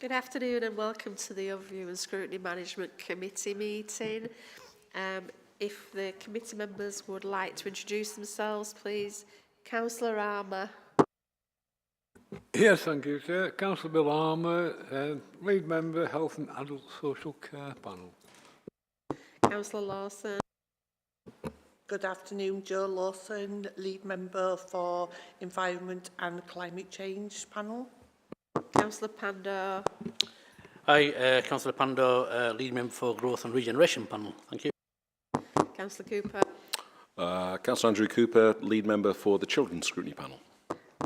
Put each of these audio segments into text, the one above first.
Good afternoon and welcome to the Overview and Scrutiny Management Committee meeting. If the committee members would like to introduce themselves, please. Councillor Armour. Yes, thank you, Chair. Councillor Bill Armour, lead member, Health and Adult Social Care Panel. Councillor Lawson. Good afternoon, Jo Lawson, lead member for Environment and Climate Change Panel. Councillor Pando. Hi, Councillor Pando, lead member for Growth and Regeneration Panel. Thank you. Councillor Cooper. Councillor Andrew Cooper, lead member for the Children's Scrutiny Panel.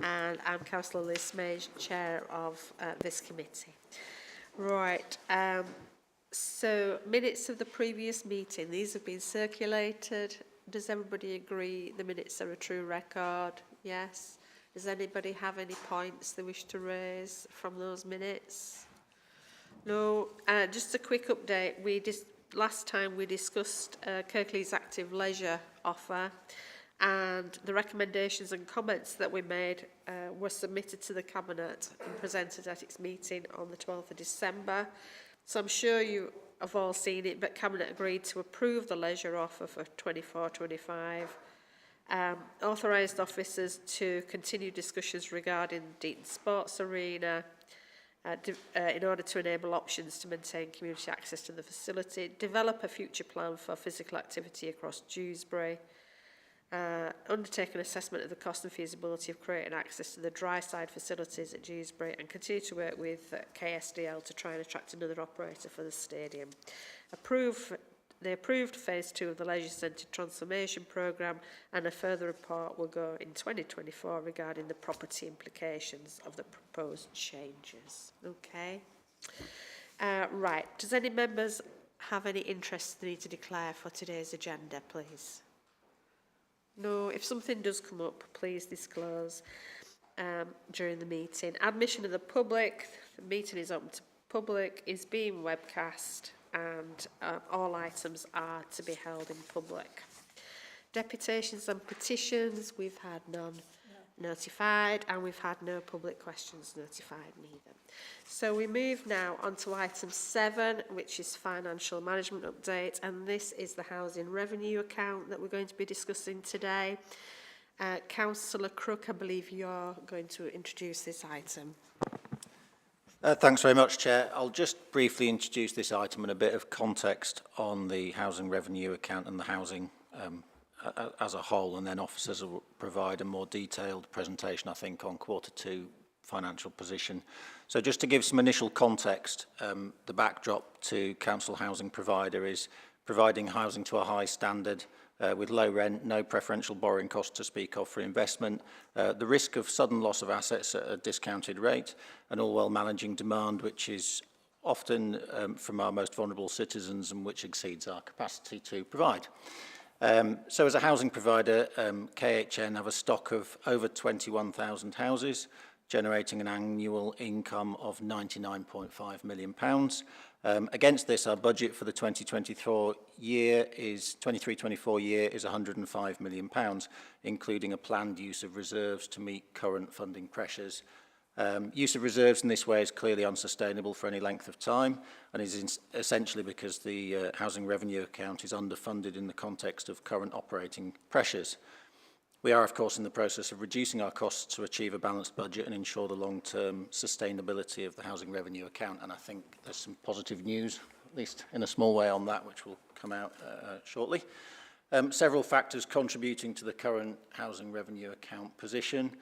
And I'm Councillor Liz Mage, chair of this committee. Right, so minutes of the previous meeting, these have been circulated. Does everybody agree the minutes are a true record? Yes. Does anybody have any points they wish to raise from those minutes? No. Just a quick update. Last time we discussed Kirklees Active Leisure offer, and the recommendations and comments that we made were submitted to the Cabinet and presented at its meeting on the 12th of December. So I'm sure you have all seen it, but Cabinet agreed to approve the leisure offer for 24-25. Authorised officers to continue discussions regarding Deaton Sports Arena in order to enable options to maintain community access to the facility, develop a future plan for physical activity across Dewsbury, undertake an assessment of the cost and feasibility of creating access to the dry side facilities at Dewsbury, and continue to work with KSDL to try and attract another operator for the stadium. They approved phase 2 of the Leisure Centre Transformation Programme, and a further report will go in 2024 regarding the property implications of the proposed changes. Okay. Right. Does any members have any interest they need to declare for today's agenda, please? No. If something does come up, please disclose during the meeting. Admission of the public. The meeting is open to public, is being webcast, and all items are to be held in public. Deputations and petitions, we've had none notified, and we've had no public questions notified neither. So we move now on to item 7, which is financial management update, and this is the housing revenue account that we're going to be discussing today. Councillor Crook, I believe you're going to introduce this item. Thanks very much, Chair. I'll just briefly introduce this item and a bit of context on the housing revenue account and the housing as a whole, and then officers will provide a more detailed presentation, I think, on Q2 financial position. So just to give some initial context, the backdrop to council housing provider is providing housing to a high standard with low rent, no preferential borrowing costs to speak of for investment, the risk of sudden loss of assets at a discounted rate, and all while managing demand, which is often from our most vulnerable citizens and which exceeds our capacity to provide. So as a housing provider, KHN have a stock of over 21,000 houses, generating an annual income of £99.5 million. Against this, our budget for the 2023-24 year is £105 million, including a planned use of reserves to meet current funding pressures. Use of reserves in this way is clearly unsustainable for any length of time, and is essentially because the housing revenue account is underfunded in the context of current operating pressures. We are, of course, in the process of reducing our costs to achieve a balanced budget and ensure the long-term sustainability of the housing revenue account. And I think there's some positive news, at least in a small way, on that, which will come out shortly. Several factors contributing to the current housing revenue account position.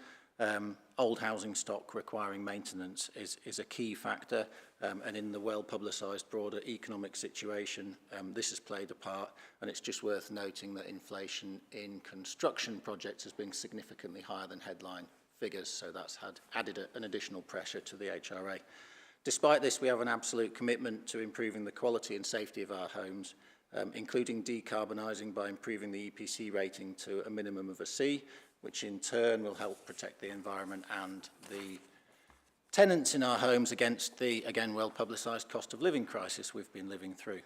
Old housing stock requiring maintenance is a key factor, and in the well-publicised broader economic situation, this has played a part, and it's just worth noting that inflation in construction projects has been significantly higher than headline figures, so that's added an additional pressure to the HRA. Despite this, we have an absolute commitment to improving the quality and safety of our homes, including decarbonising by improving the EPC rating to a minimum of a C, which in turn will help protect the environment and the tenants in our homes against the, again, well-publicised cost of living crisis we've been living through.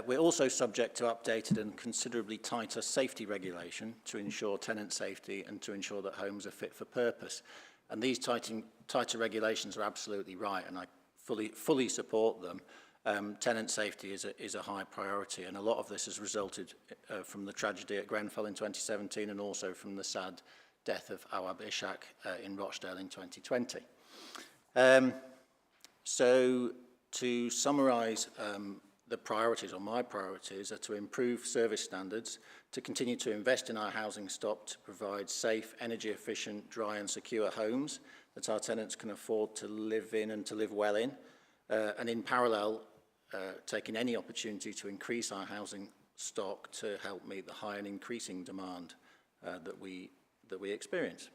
We're also subject to updated and considerably tighter safety regulation to ensure tenant safety and to ensure that homes are fit for purpose. And these tighter regulations are absolutely right, and I fully support them. Tenant safety is a high priority, and a lot of this has resulted from the tragedy at Grenfell in 2017 and also from the sad death of Awab Ishak in Rochdale in 2020. So to summarise the priorities, or my priorities, are to improve service standards, to continue to invest in our housing stock to provide safe, energy efficient, dry and secure homes that our tenants can afford to live in and to live well in, and in parallel taking any opportunity to increase our housing stock to help meet the high and increasing demand that we experience.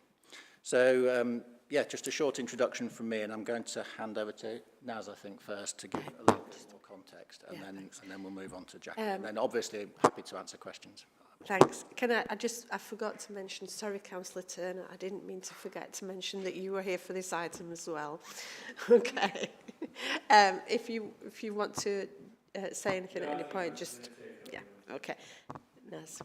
So yeah, just a short introduction from me, and I'm going to hand over to Naz, I think, first to give a little bit more context, and then we'll move on to Jackie. And then obviously happy to answer questions. Thanks. I forgot to mention, sorry, Councillor Turner, I didn't mean to forget to mention that you were here for this item as well. Okay. If you want to say anything at any point, just, yeah, okay. Naz.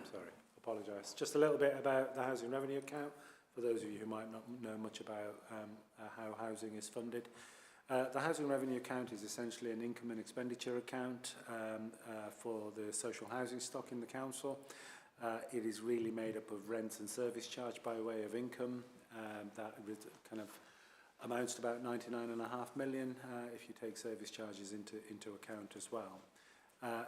Sorry, apologise. Just a little bit about the housing revenue account, for those of you who might not know much about how housing is funded. The housing revenue account is essentially an income and expenditure account for the social housing stock in the council. It is really made up of rents and service charge by way of income. That kind of amounts to about 99.5 million if you take service charges into account as well.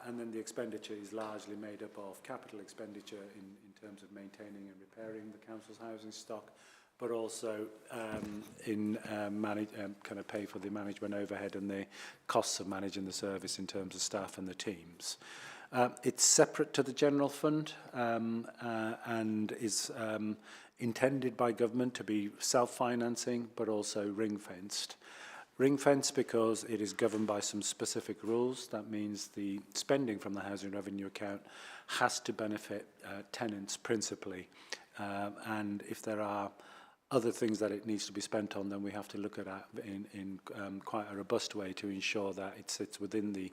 And then the expenditure is largely made up of capital expenditure in terms of maintaining and repairing the council's housing stock, but also in kind of pay for the management overhead and the costs of managing the service in terms of staff and the teams. It's separate to the general fund and is intended by government to be self-financing, but also ring-fenced. Ring-fenced because it is governed by some specific rules. That means the spending from the housing revenue account has to benefit tenants principally. And if there are other things that it needs to be spent on, then we have to look at that in quite a robust way to ensure that it sits within the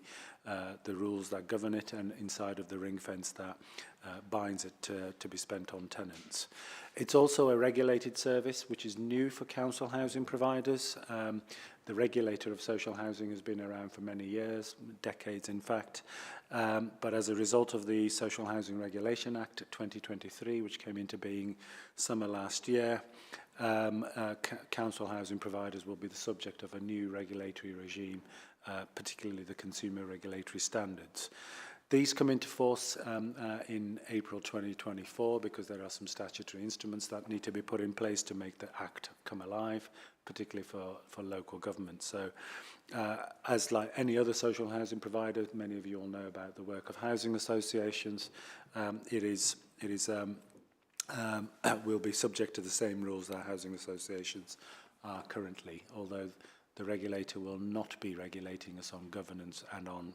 rules that govern it and inside of the ring fence that binds it to be spent on tenants. It's also a regulated service, which is new for council housing providers. The regulator of social housing has been around for many years, decades in fact, but as a result of the Social Housing Regulation Act 2023, which came into being summer last year, council housing providers will be the subject of a new regulatory regime, particularly the consumer regulatory standards. These come into force in April 2024 because there are some statutory instruments that need to be put in place to make the Act come alive, particularly for local government. So as like any other social housing provider, many of you all know about the work of housing associations. Will be subject to the same rules that housing associations are currently, although the regulator will not be regulating us on governance and on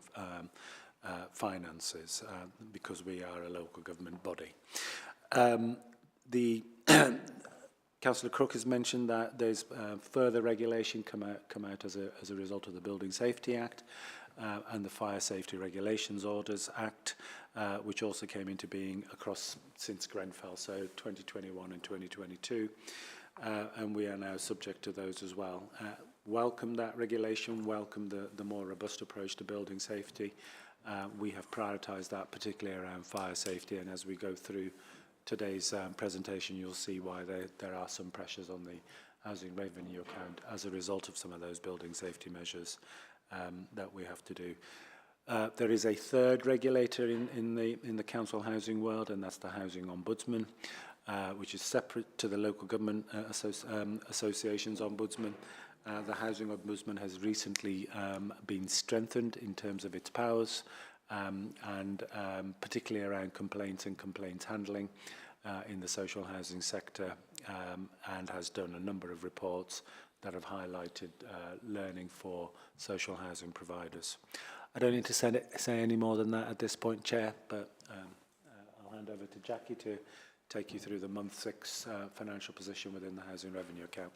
finances because we are a local government body. Councillor Crook has mentioned that there's further regulation come out as a result of the Building Safety Act and the Fire Safety Regulations Orders Act, which also came into being across since Grenfell, so 2021 and 2022, and we are now subject to those as well. Welcome that regulation, welcome the more robust approach to building safety. We have prioritised that particularly around fire safety, and as we go through today's presentation, you'll see why there are some pressures on the housing revenue account as a result of some of those building safety measures that we have to do. There is a third regulator in the council housing world, and that's the Housing Ombudsman, which is separate to the local government association's ombudsman. The Housing Ombudsman has recently been strengthened in terms of its powers, and particularly around complaints and complaints handling in the social housing sector, and has done a number of reports that have highlighted learning for social housing providers. I don't need to say any more than that at this point, Chair, but I'll hand over to Jackie to take you through the month 6 financial position within the housing revenue account.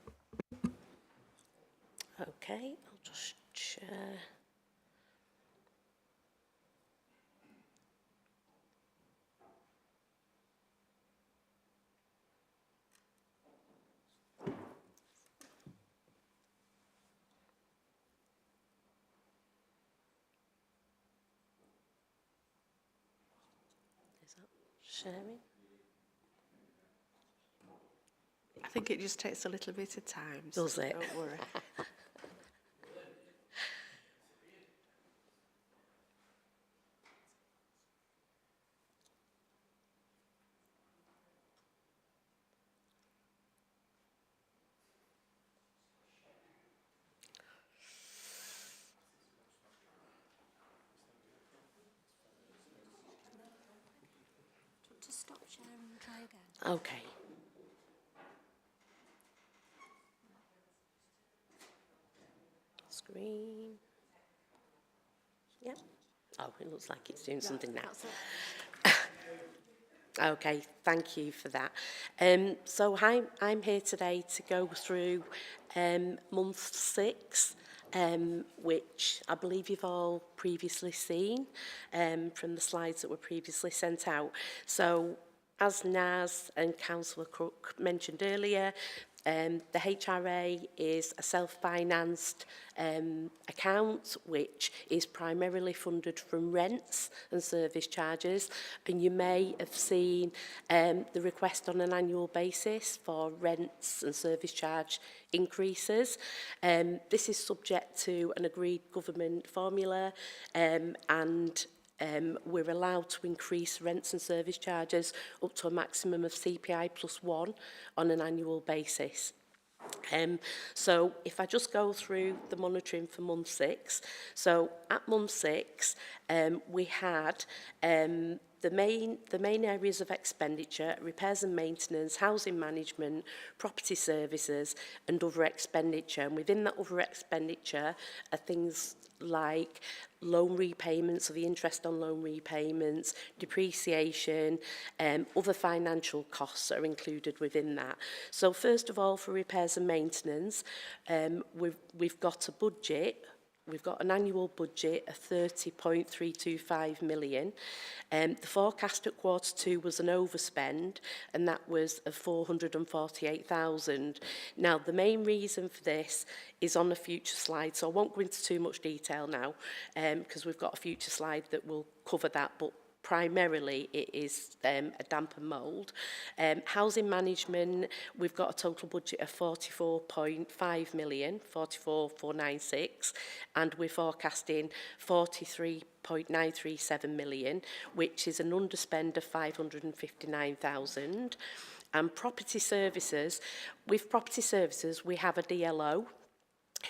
Okay, I'll just share. sharing. I think it just takes a little bit of time. Does so it? Don't worry. To stop sharing and try again. Okay. Screen. Yep. Oh, it looks like it's doing something now. That's it. Okay, thank you for that. So I'm here today to go through month 6, which I believe you've all previously seen from the slides that were previously sent out. So as Naz and Councillor Cook mentioned earlier, the HRA is a self-financed account which is primarily funded from rents and service charges, and you may have seen the request on an annual basis for rents and service charge increases. This is subject to an agreed government formula and we're allowed to increase rents and service charges up to a maximum of CPI +1 on an annual basis. So if I just go through the monitoring for month 6, so at month 6 we had the main areas of expenditure: repairs and maintenance, housing management, property services and other expenditure. And within that other expenditure are things like loan repayments, so the interest on loan repayments, depreciation, other financial costs are included within that. So first of all, for repairs and maintenance, we've got a budget. We've got an annual budget of 30.325 million. The forecast at Q2 was an overspend, and that was of 448,000. Now, the main reason for this is on a future slide, so I won't go into too much detail now, because we've got a future slide that will cover that, but primarily it is a damp and mould. Housing management, we've got a total budget of 44.5 million, 44,496, and we're forecasting 43.937 million, which is an underspend of 559,000. And property services, with property services we have a DLO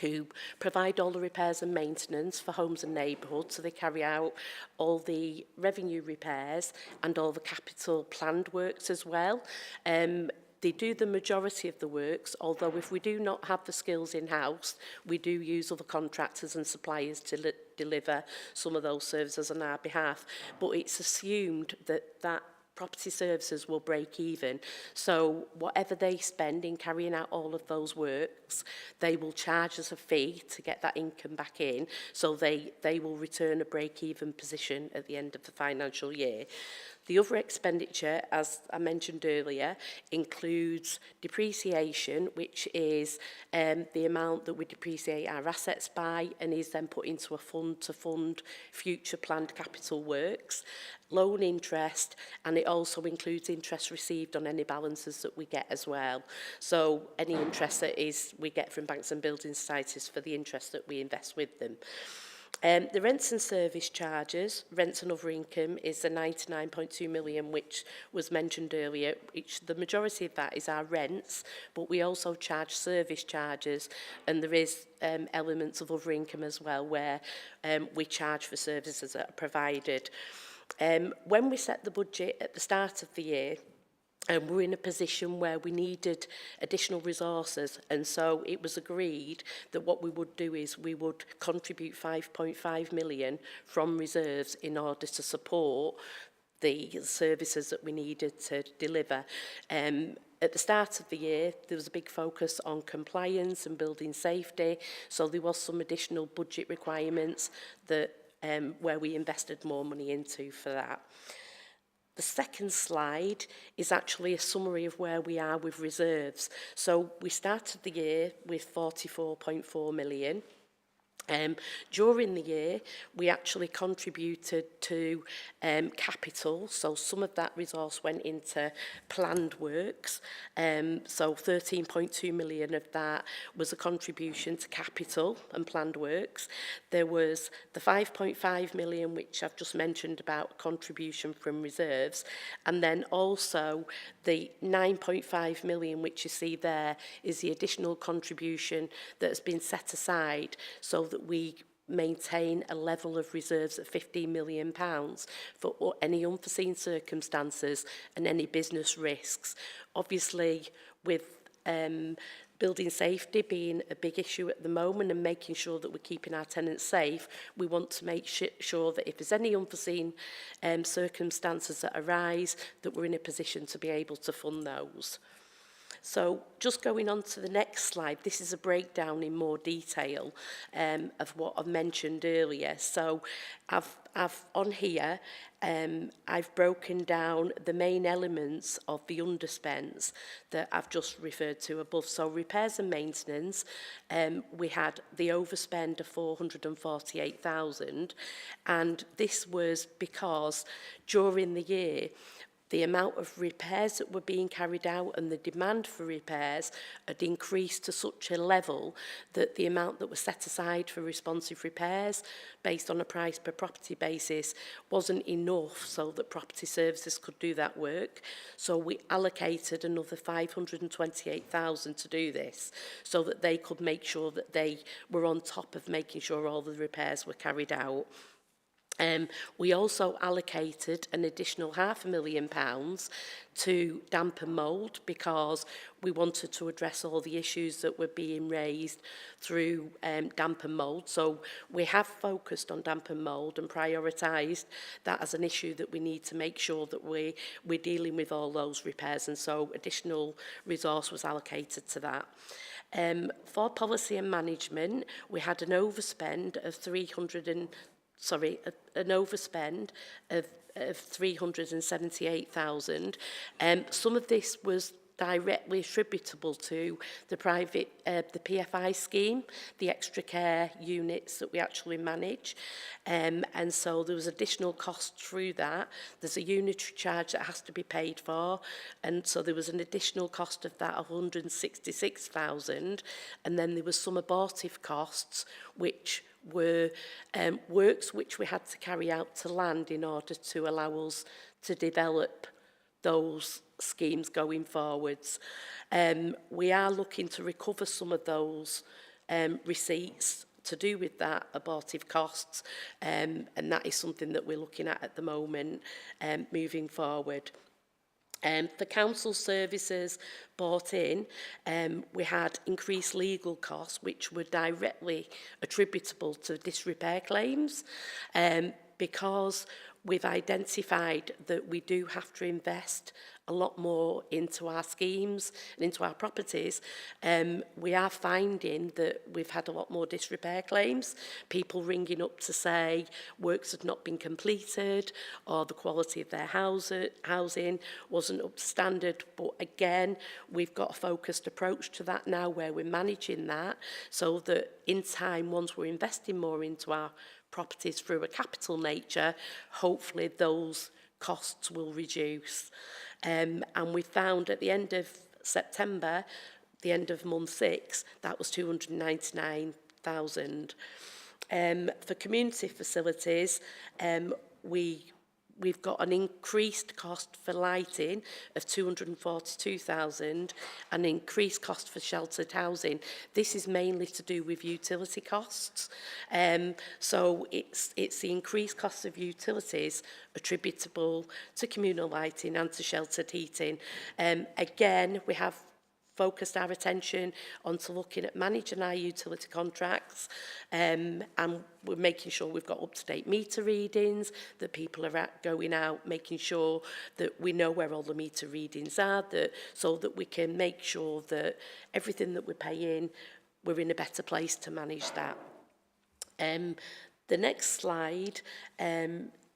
who provide all the repairs and maintenance for homes and neighbourhoods, so they carry out all the revenue repairs and all the capital planned works as well. They do the majority of the works, although if we do not have the skills in-house, we do use other contractors and suppliers to deliver some of those services on our behalf. But it's assumed that that property services will break even. So whatever they spend in carrying out all of those works, they will charge us a fee to get that income back in, so they will return a break-even position at the end of the financial year. The other expenditure, as I mentioned earlier, includes depreciation, which is the amount that we depreciate our assets by and is then put into a fund to fund future planned capital works, loan interest, and it also includes interest received on any balances that we get as well. So any interest that we get from banks and building societies for the interest that we invest with them. The rents and service charges, rents and other income, is the 99.2 million, which was mentioned earlier. The majority of that is our rents, but we also charge service charges, and there is elements of other income as well, where we charge for services that are provided. When we set the budget at the start of the year, and we're in a position where we needed additional resources, and so it was agreed that what we would do is we would contribute 5.5 million from reserves in order to support the services that we needed to deliver. At the start of the year, there was a big focus on compliance and building safety, so there was some additional budget requirements that where we invested more money into for that. The second slide is actually a summary of where we are with reserves. So we started the year with 44.4 million. During the year, we actually contributed to capital, so some of that resource went into planned works. So 13.2 million of that was a contribution to capital and planned works. There was the 5.5 million, which I've just mentioned about contribution from reserves, and then also the 9.5 million, which you see there, is the additional contribution that has been set aside so that we maintain a level of reserves at £15 million for any unforeseen circumstances and any business risks. Obviously, with building safety being a big issue at the moment and making sure that we're keeping our tenants safe, we want to make sure that if there's any unforeseen circumstances that arise, that we're in a position to be able to fund those. So just going on to the next slide, this is a breakdown in more detail of what I've mentioned earlier. So I've on here, I've broken down the main elements of the underspends that I've just referred to above. So repairs and maintenance, we had the overspend of 448,000, and this was because during the year, the amount of repairs that were being carried out and the demand for repairs had increased to such a level that the amount that was set aside for responsive repairs based on a price per property basis wasn't enough so that property services could do that work. So we allocated another 528,000 to do this so that they could make sure that they were on top of making sure all the repairs were carried out. We also allocated an additional £500,000 to damp and mould because we wanted to address all the issues that were being raised through damp and mould. So we have focused on damp and mould and prioritised that as an issue that we need to make sure that we're dealing with all those repairs, and so additional resource was allocated to that. For policy and management, we had an overspend of an overspend of 378,000. Some of this was directly attributable to the the PFI scheme, the extra care units that we actually manage. And so there was additional cost through that. There's a unitary charge that has to be paid for. And so there was an additional cost of that of 166,000. And then there was some abortive costs, which were works which we had to carry out to land in order to allow us to develop those schemes going forwards. We are looking to recover some of those receipts to do with that abortive costs, and that is something that we're looking at the moment moving forward. For council services bought in, we had increased legal costs which were directly attributable to disrepair claims, because we've identified that we do have to invest a lot more into our schemes and into our properties. We are finding that we've had a lot more disrepair claims, people ringing up to say works had not been completed or the quality of their housing wasn't up to standard. But again, we've got a focused approach to that now where we're managing that so that in time, once we're investing more into our properties through a capital nature, hopefully those costs will reduce. And we found at the end of September, the end of month 6, that was 299,000. For community facilities, we've got an increased cost for lighting of 242,000 and increased cost for sheltered housing. This is mainly to do with utility costs. So it's the increased cost of utilities attributable to communal lighting and to sheltered heating. Again, we have focused our attention onto looking at managing our utility contracts, and we're making sure we've got up-to-date meter readings, that people are going out, making sure that we know where all the meter readings are, so that we can make sure that everything that we're paying, we're in a better place to manage that. The next slide,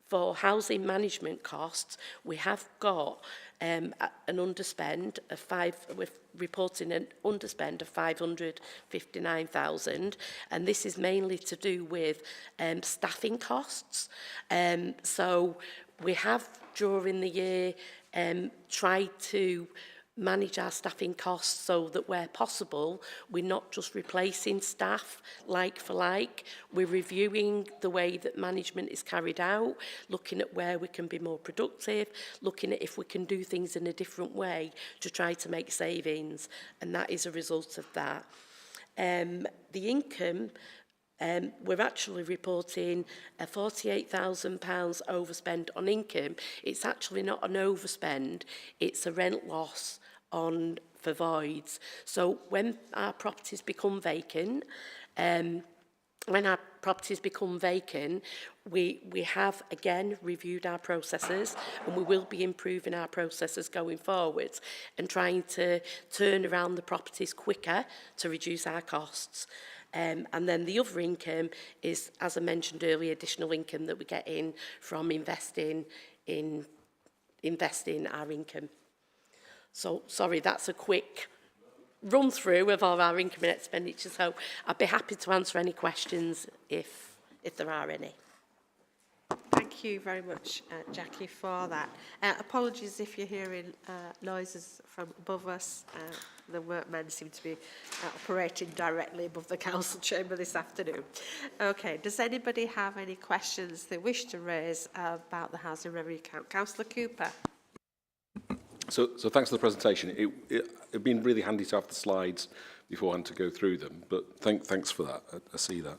for housing management costs, we have got an underspend of we're reporting an underspend of 559,000, and this is mainly to do with staffing costs. So we have during the year tried to manage our staffing costs so that where possible, we're not just replacing staff like for like. We're reviewing the way that management is carried out, looking at where we can be more productive, looking at if we can do things in a different way to try to make savings, and that is a result of that. The income, we're actually reporting a £48,000 overspend on income. It's actually not an overspend, it's a rent loss for voids. So when our properties become vacant, we have again reviewed our processes, and we will be improving our processes going forwards and trying to turn around the properties quicker to reduce our costs. And then the other income is, as I mentioned earlier, additional income that we get in from investing our income. So, sorry, that's a quick run through of all our income and expenditure. So I'd be happy to answer any questions if there are any. Thank you very much, Jackie, for that. Apologies if you're hearing noises from above us. The workmen seem to be operating directly above the council chamber this afternoon. Okay, does anybody have any questions they wish to raise about the housing revenue account? Councillor Cooper. So thanks for the presentation. It'd been really handy to have the slides beforehand to go through them, but thanks for that. I see that.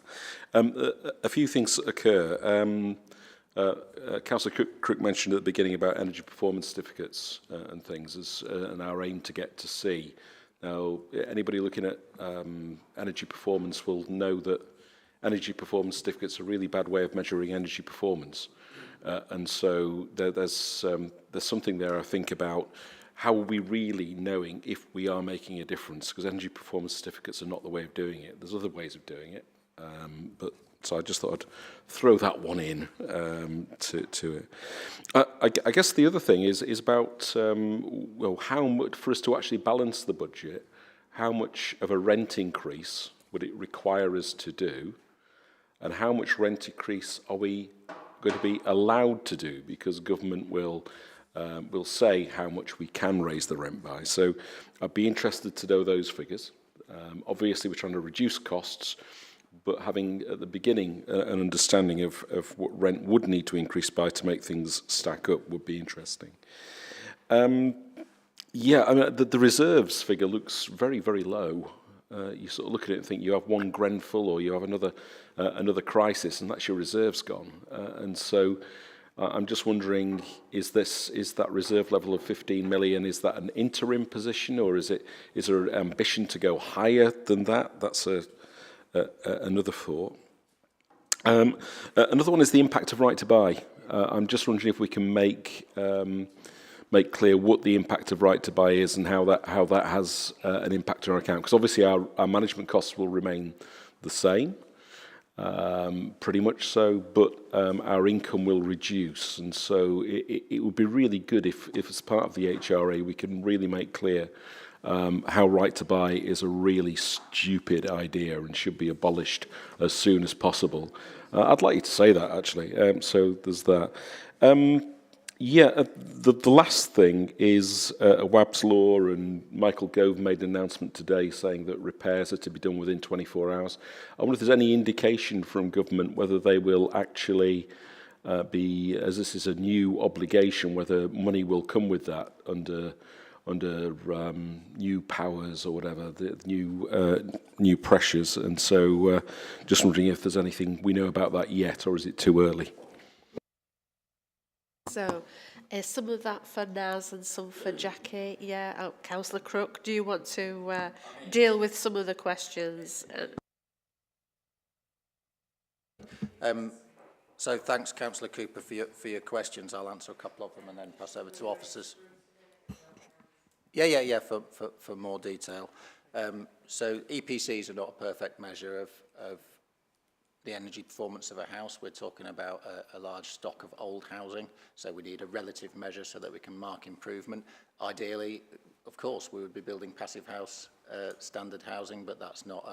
A few things occur. Councillor Crook mentioned at the beginning about energy performance certificates and things and our aim to get to C. Now, anybody looking at energy performance will know that energy performance certificates are a really bad way of measuring energy performance. And so there's something there, I think, about how are we really knowing if we are making a difference, because energy performance certificates are not the way of doing it. There's other ways of doing it. So I just thought I'd throw that one in to it. I guess the other thing is about, well, how much, for us to actually balance the budget, how much of a rent increase would it require us to do, and how much rent increase are we going to be allowed to do, because government will say how much we can raise the rent by. So I'd be interested to know those figures. Obviously, we're trying to reduce costs, but having at the beginning an understanding of what rent would need to increase by to make things stack up would be interesting. Yeah, I mean, the reserves figure looks very, very low. You sort of look at it and think you have one Grenfell or you have another crisis, and that's your reserves gone. And so I'm just wondering, is that reserve level of 15 million, is that an interim position, or is there an ambition to go higher than that? That's another thought. Another one is the impact of right to buy. I'm just wondering if we can make clear what the impact of right to buy is and how that has an impact on our account. Because obviously our management costs will remain the same, pretty much so, but our income will reduce. And so it would be really good if as part of the HRA we can really make clear how right to buy is a really stupid idea and should be abolished as soon as possible. I'd like you to say that, actually. So there's that. The last thing is WAB's law, and Michael Gove made an announcement today saying that repairs are to be done within 24 hours. I wonder if there's any indication from government whether they will actually be, as this is a new obligation, whether money will come with that under new powers or whatever, the new pressures. And so just wondering if there's anything we know about that yet, or is it too early? So, some of that for Naz and some for Jackie. Yeah, Councillor Crook, do you want to deal with some of the questions? So thanks, Councillor Cooper, for your questions. I'll answer a couple of them and then pass over to officers. Yeah, for more detail. So EPCs are not a perfect measure of the energy performance of a house. We're talking about a large stock of old housing, so we need a relative measure so that we can mark improvement. Ideally, of course, we would be building passive house standard housing, but that's not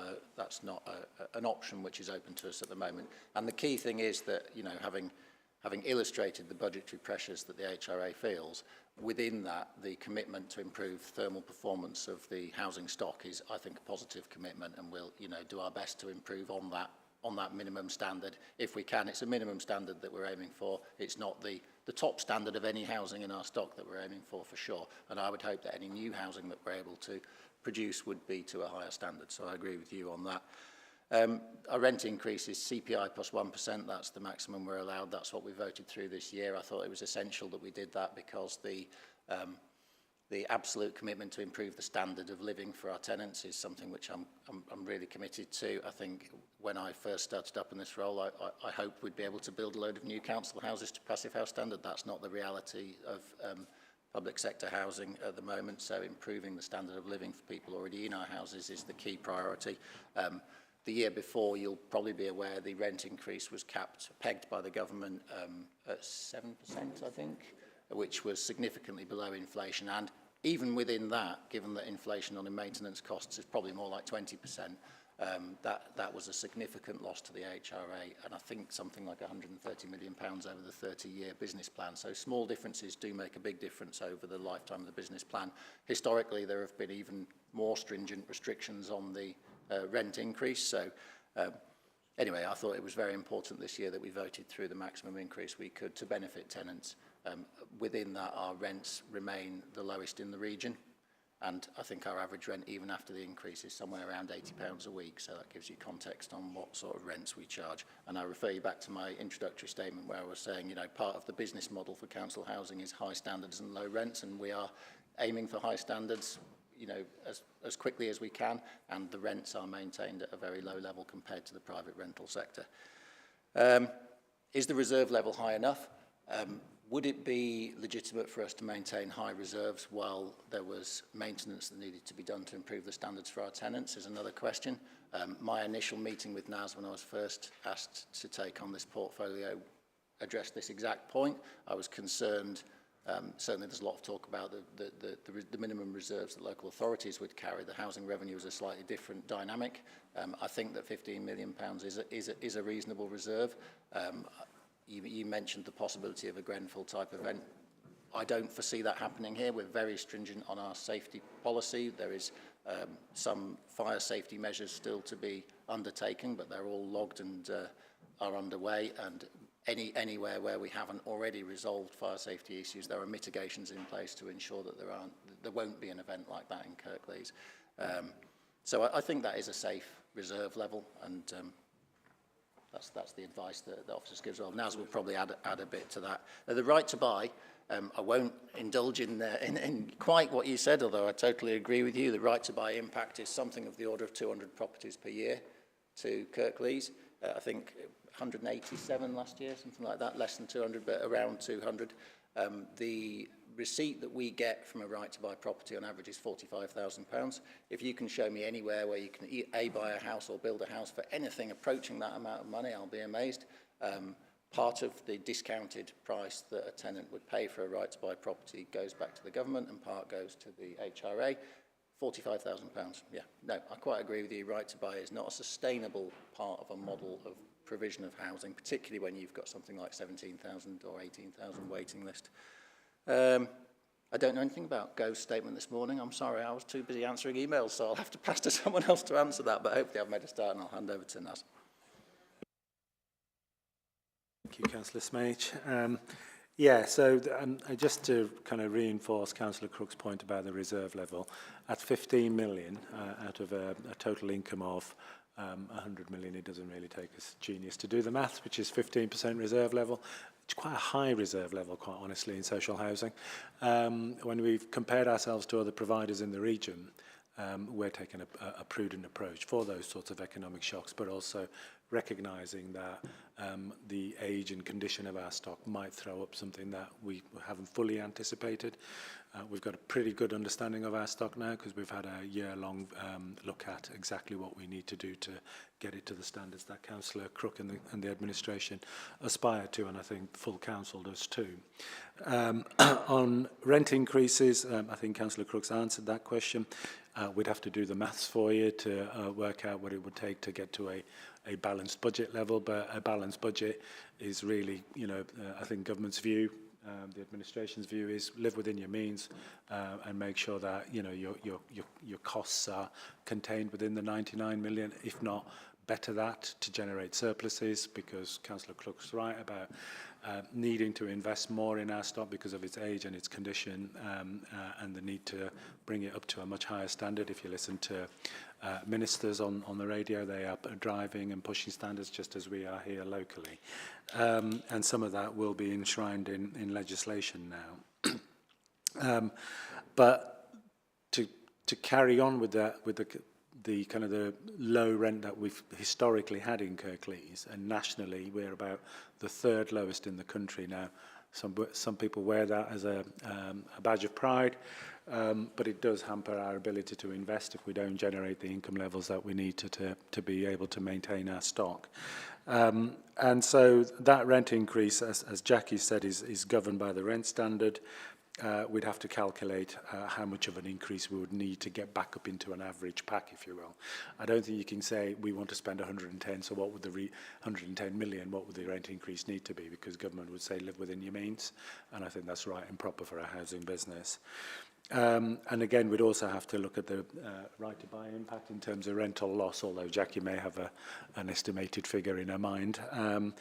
an option which is open to us at the moment. And the key thing is that, you know, having illustrated the budgetary pressures that the HRA feels, within that, the commitment to improve thermal performance of the housing stock is, I think, a positive commitment, and we'll, you know, do our best to improve on that minimum standard if we can. It's a minimum standard that we're aiming for. It's not the top standard of any housing in our stock that we're aiming for sure. And I would hope that any new housing that we're able to produce would be to a higher standard. So I agree with you on that. Our rent increase is CPI plus 1%. That's the maximum we're allowed. That's what we voted through this year. I thought it was essential that we did that because the absolute commitment to improve the standard of living for our tenants is something which I'm really committed to. I think when I first started up in this role, I hoped we'd be able to build a load of new council houses to passive house standard. That's not the reality of public sector housing at the moment. So improving the standard of living for people already in our houses is the key priority. The year before, you'll probably be aware, the rent increase was pegged by the government at 7%, I think, which was significantly below inflation. And even within that, given that inflation on the maintenance costs is probably more like 20%, that was a significant loss to the HRA, and I think something like £130 million over the 30-year business plan. So small differences do make a big difference over the lifetime of the business plan. Historically, there have been even more stringent restrictions on the rent increase. So anyway, I thought it was very important this year that we voted through the maximum increase we could to benefit tenants. Within that, our rents remain the lowest in the region, and I think our average rent, even after the increase, is somewhere around £80 a week, so that gives you context on what sort of rents we charge. And I refer you back to my introductory statement where I was saying, you know, part of the business model for council housing is high standards and low rents, and we are aiming for high standards, you know, as quickly as we can, and the rents are maintained at a very low level compared to the private rental sector. Is the reserve level high enough? Would it be legitimate for us to maintain high reserves while there was maintenance that needed to be done to improve the standards for our tenants is another question. My initial meeting with NAS when I was first asked to take on this portfolio addressed this exact point. I was concerned, certainly there's a lot of talk about the minimum reserves that local authorities would carry. The housing revenue is a slightly different dynamic. I think that £15 million is a reasonable reserve. You mentioned the possibility of a Grenfell type event. I don't foresee that happening here. We're very stringent on our safety policy. There is some fire safety measures still to be undertaken, but they're all logged and are underway. And anywhere where we haven't already resolved fire safety issues, there are mitigations in place to ensure that there won't be an event like that in Kirklees. So I think that is a safe reserve level, and that's the advice that the officers give as well. Naz will probably add a bit to that. The right to buy, I won't indulge in quite what you said, although I totally agree with you. The right to buy impact is something of the order of 200 properties per year to Kirklees. I think 187 last year, something like that, less than 200, but around 200. The receipt that we get from a right to buy property on average is £45,000. If you can show me anywhere where you can A, buy a house or build a house for anything approaching that amount of money, I'll be amazed. Part of the discounted price that a tenant would pay for a right to buy property goes back to the government, and part goes to the HRA. £45,000, yeah. No, I quite agree with you. Right to buy is not a sustainable part of a model of provision of housing, particularly when you've got something like 17,000 or 18,000 waiting list. I don't know anything about Go's statement this morning. I'm sorry, I was too busy answering emails, so I'll have to pass to someone else to answer that, but hopefully I've made a start and I'll hand over to Naz. Thank you, Councillor Smage. Yeah, so just to kind of reinforce Councillor Crook's point about the reserve level, at 15 million out of a total income of 100 million, it doesn't really take a genius to do the maths, which is 15% reserve level. It's quite a high reserve level, quite honestly, in social housing. When we've compared ourselves to other providers in the region, we're taking a prudent approach for those sorts of economic shocks, but also recognising that the age and condition of our stock might throw up something that we haven't fully anticipated. We've got a pretty good understanding of our stock now because we've had a year-long look at exactly what we need to do to get it to the standards that Councillor Crook and the administration aspire to, and I think full council does too. On rent increases, I think Councillor Crook's answered that question. We'd have to do the maths for you to work out what it would take to get to a balanced budget level, but a balanced budget is really, I think government's view, the administration's view is live within your means and make sure that your costs are contained within the 99 million, if not better that, to generate surpluses, because Councillor Crook's right about needing to invest more in our stock because of its age and its condition, and the need to bring it up to a much higher standard. If you listen to ministers on the radio, they are driving and pushing standards just as we are here locally. And some of that will be enshrined in legislation now. But to carry on with that, with the kind of the low rent that we've historically had in Kirklees, and nationally we're about the third lowest in the country now. Some people wear that as a badge of pride, but it does hamper our ability to invest if we don't generate the income levels that we need to be able to maintain our stock. And so that rent increase, as Jackie said, is governed by the rent standard. We'd have to calculate how much of an increase we would need to get back up into an average pack, if you will. I don't think you can say we want to spend 110, so what would the 110 million, what would the rent increase need to be? Because government would say live within your means, and I think that's right and proper for a housing business. And again, we'd also have to look at the right to buy impact in terms of rental loss, although Jackie may have an estimated figure in her mind. And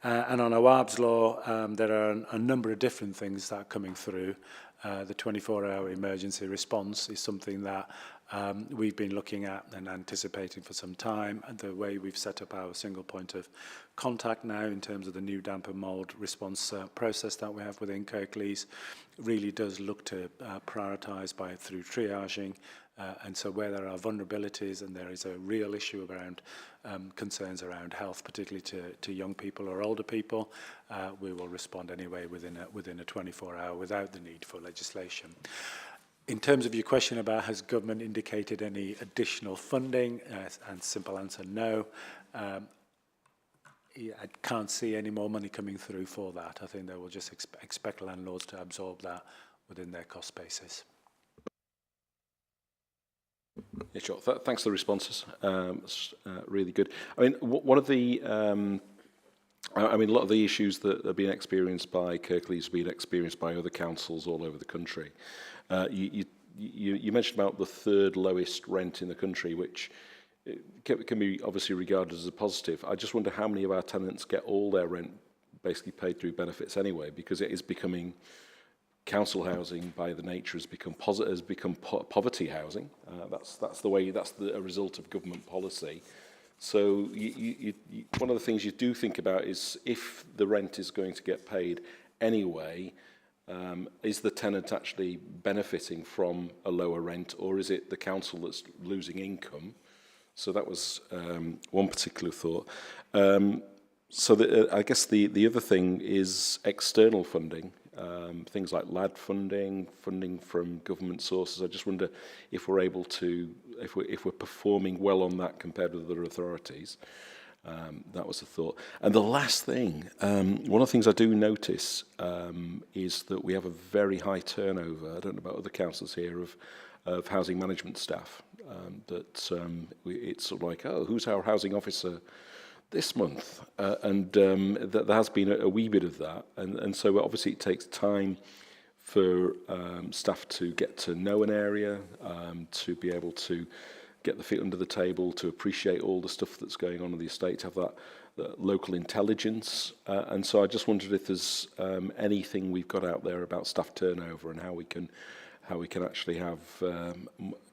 on Awab's law, there are a number of different things that are coming through. The 24-hour emergency response is something that we've been looking at and anticipating for some time. And the way we've set up our single point of contact now in terms of the new damp and mould response process that we have within Kirklees really does look to prioritise through triaging. And so where there are vulnerabilities and there is a real issue around concerns around health, particularly to young people or older people, we will respond anyway within a 24-hour without the need for legislation. In terms of your question about has government indicated any additional funding, and simple answer, no. I can't see any more money coming through for that. I think they will just expect landlords to absorb that within their cost basis. Yeah, sure. Thanks for the responses. It's really good. I mean, one of the, a lot of the issues that are being experienced by Kirklees have been experienced by other councils all over the country. You mentioned about the third lowest rent in the country, which can be obviously regarded as a positive. I just wonder how many of our tenants get all their rent basically paid through benefits anyway, because it is becoming council housing by the nature has become poverty housing. That's a result of government policy. So one of the things you do think about is if the rent is going to get paid anyway, is the tenant actually benefiting from a lower rent, or is it the council that's losing income? So that was one particular thought. I guess the other thing is external funding. Things like LAD funding from government sources. I just wonder if we're able to, if we're performing well on that compared with other authorities. That was a thought. And the last thing, one of the things I do notice is that we have a very high turnover. I don't know about other councils here of housing management staff. It's sort of like, oh, who's our housing officer this month? There has been a wee bit of that, and so obviously it takes time for staff to get to know an area, to be able to get the feet under the table, to appreciate all the stuff that's going on in the estate, to have that local intelligence. And so I just wondered if there's anything we've got out there about staff turnover and how we can actually have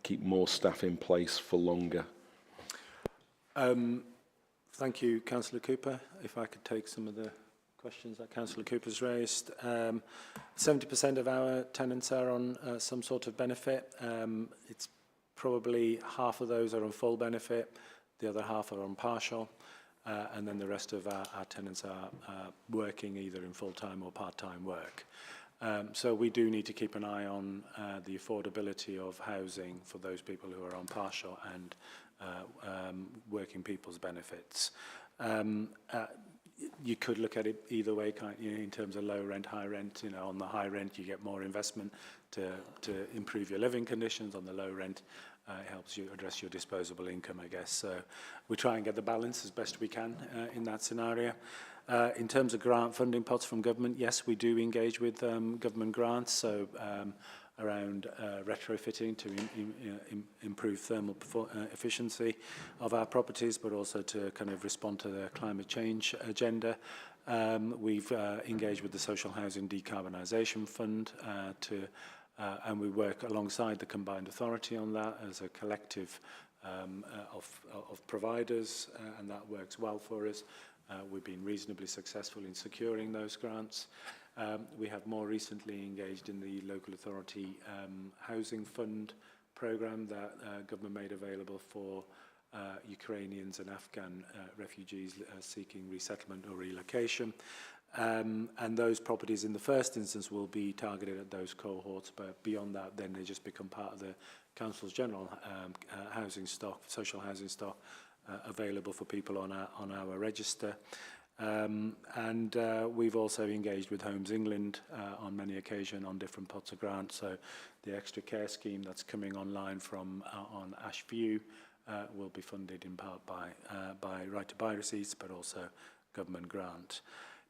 keep more staff in place for longer. Thank you, Councillor Cooper. If I could take some of the questions that Councillor Cooper's raised. 70% of our tenants are on some sort of benefit. It's Probably half of those are on full benefit, the other half are on partial, and then the rest of our tenants are working either in full-time or part-time work. So we do need to keep an eye on the affordability of housing for those people who are on partial and working people's benefits. You could look at it either way, in terms of low rent, high rent. On the high rent, you get more investment to improve your living conditions. On the low rent, it helps you address your disposable income, I guess. So we try and get the balance as best we can in that scenario. In terms of grant funding pots from government, yes, we do engage with government grants. So around retrofitting to improve thermal efficiency of our properties, but also to kind of respond to the climate change agenda. We've engaged with the Social Housing Decarbonisation Fund and we work alongside the Combined Authority on that as a collective of providers, and that works well for us. We've been reasonably successful in securing those grants. We have more recently engaged in the Local Authority Housing Fund programme that government made available for Ukrainians and Afghan refugees seeking resettlement or relocation. And those properties in the first instance will be targeted at those cohorts, but beyond that then they just become part of the Council's general housing stock, social housing stock, available for people on our register. We've also engaged with Homes England on many occasions on different pots of grant. So the extra care scheme that's coming online from on Ashview will be funded in part by right to buy receipts, but also government grant.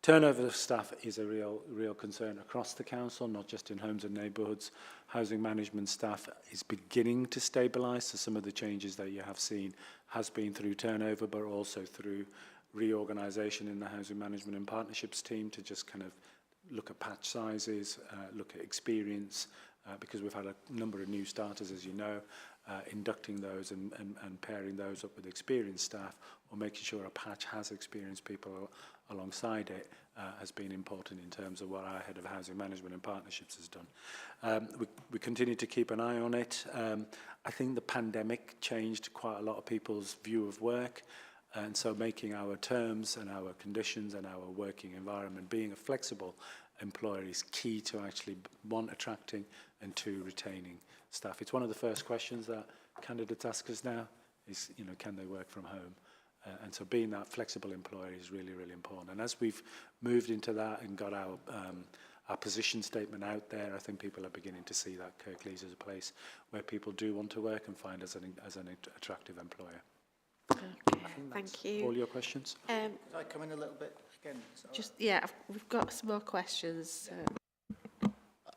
Turnover of staff is a real concern across the council, not just in homes and neighbourhoods. Housing management staff is beginning to stabilise, so some of the changes that you have seen has been through turnover, but also through reorganisation in the housing management and partnerships team to just kind of look at patch sizes, look at experience, because we've had a number of new starters, as you know, inducting those and pairing those up with experienced staff, or making sure a patch has experienced people alongside it has been important in terms of what our head of housing management and partnerships has done. We continue to keep an eye on it. I think the pandemic changed quite a lot of people's view of work, and so making our terms and our conditions and our working environment, being a flexible employer, is key to actually, one, attracting, and two, retaining staff. It's one of the first questions that candidates ask us now is, can they work from home? And so being that flexible employer is really, really important. And as we've moved into that and got our position statement out there, I think people are beginning to see that Kirklees is a place where people do want to work and find as an attractive employer. Okay, thank you. All your questions? Could I come in a little bit again? We've got some more questions.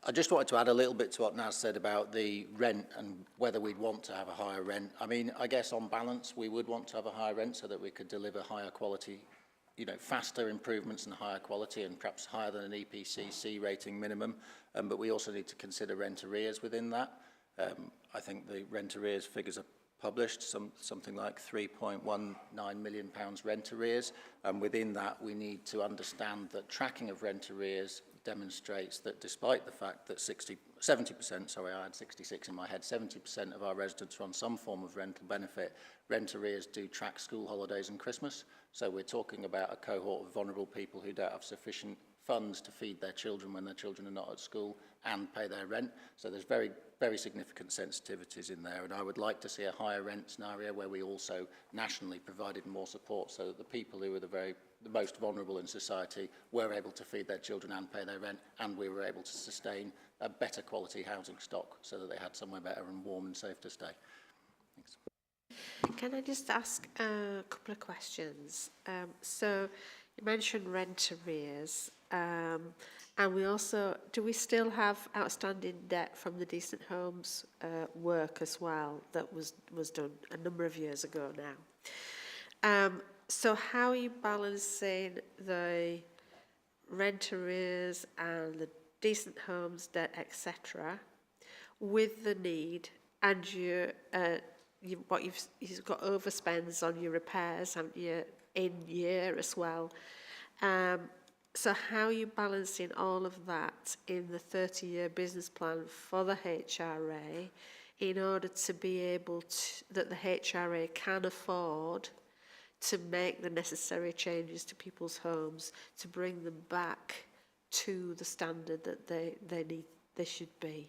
I just wanted to add a little bit to what Naz said about the rent and whether we'd want to have a higher rent. I mean, I guess on balance, we would want to have a higher rent so that we could deliver higher quality, faster improvements and higher quality, and perhaps higher than an EPC C rating minimum. But we also need to consider rent arrears within that. I think the rent arrears figures are published, something like £3.19 million rent arrears. And within that, we need to understand that tracking of rent arrears demonstrates that despite the fact that 70%, sorry, I had 66 in my head, 70% of our residents are on some form of rental benefit, rent arrears do track school holidays and Christmas. So we're talking about a cohort of vulnerable people who don't have sufficient funds to feed their children when their children are not at school and pay their rent. So there's very, very significant sensitivities in there. And I would like to see a higher rent scenario where we also nationally provided more support so that the people who are the most vulnerable in society were able to feed their children and pay their rent, and we were able to sustain a better quality housing stock so that they had somewhere better and warm and safe to stay. Thanks. Can I just ask a couple of questions? So you mentioned rent arrears, and we also, do we still have outstanding debt from the Decent Homes work as well that was done a number of years ago now? So how are you balancing the rent arrears and the Decent Homes debt, etc., with the need and you've got overspends on your repairs, haven't you, in year as well? So how are you balancing all of that in the 30-year business plan for the HRA in order to be able to, that the HRA can afford to make the necessary changes to people's homes to bring them back to the standard that they should be?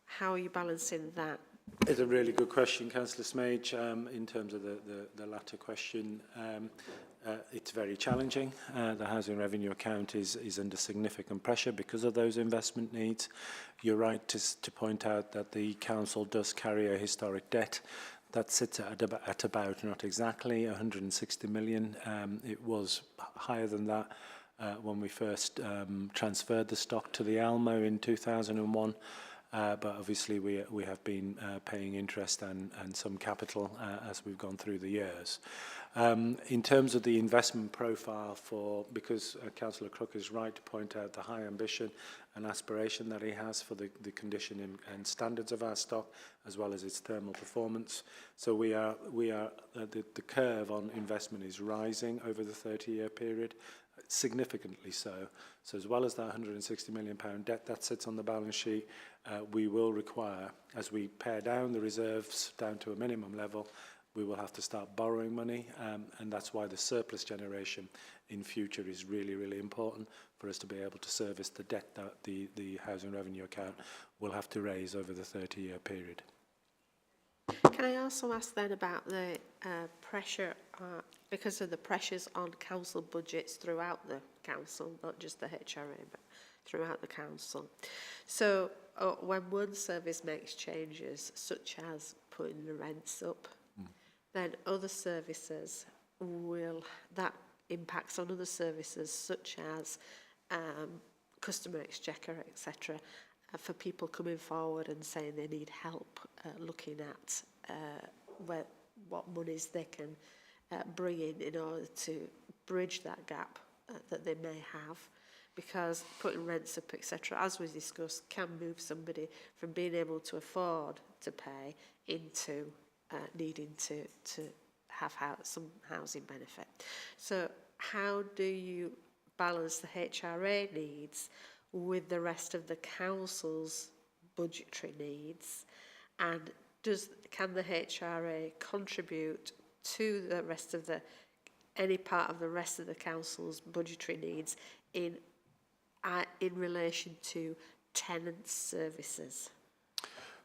How are you balancing that? It's a really good question, Councillor Smage. In terms of the latter question, it's very challenging. The housing revenue account is under significant pressure because of those investment needs. You're right to point out that the council does carry a historic debt that sits at about, not exactly, 160 million. It was higher than that when we first transferred the stock to the Almo in 2001. But obviously we have been paying interest and some capital as we've gone through the years. In terms of the investment profile because Councillor Crook is right to point out the high ambition and aspiration that he has for the condition and standards of our stock, as well as its thermal performance. So the curve on investment is rising over the 30-year period, significantly so. So as well as that £160 million debt that sits on the balance sheet, we will require, as we pare down the reserves down to a minimum level, we will have to start borrowing money, and that's why the surplus generation in future is really, really important for us to be able to service the debt that the housing revenue account will have to raise over the 30-year period. Can I also ask then about the pressure, because of the pressures on council budgets throughout the council, not just the HRA, but throughout the council. So when one service makes changes, such as putting the rents up, then other services that impacts on other services, such as customer exchequer, etc., for people coming forward and saying they need help looking at what monies they can bring in order to bridge that gap that they may have, because putting rents up, etc., as we discussed, can move somebody from being able to afford to pay into needing to have some housing benefit. So how do you balance the HRA needs with the rest of the council's budgetary needs, and can the HRA contribute to the rest of any part of the rest of the council's budgetary needs in relation to tenant services?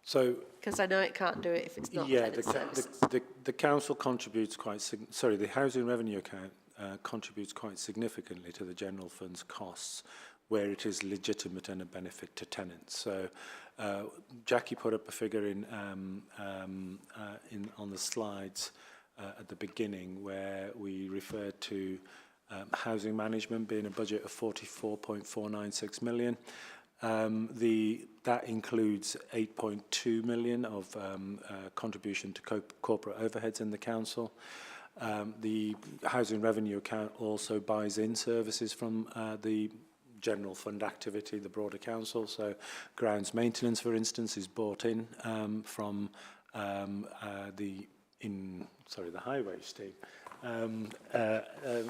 So, because I know it can't do it if it's not tenant services. the council contributes the housing revenue account contributes quite significantly to the general fund's costs, where it is legitimate and a benefit to tenants. So Jackie put up a figure on the slides at the beginning, where we referred to housing management being a budget of 44.496 million. That includes 8.2 million of contribution to corporate overheads in the council. The housing revenue account also buys in services from the general fund activity, the broader council. So grounds maintenance, for instance, is bought in from the highways team,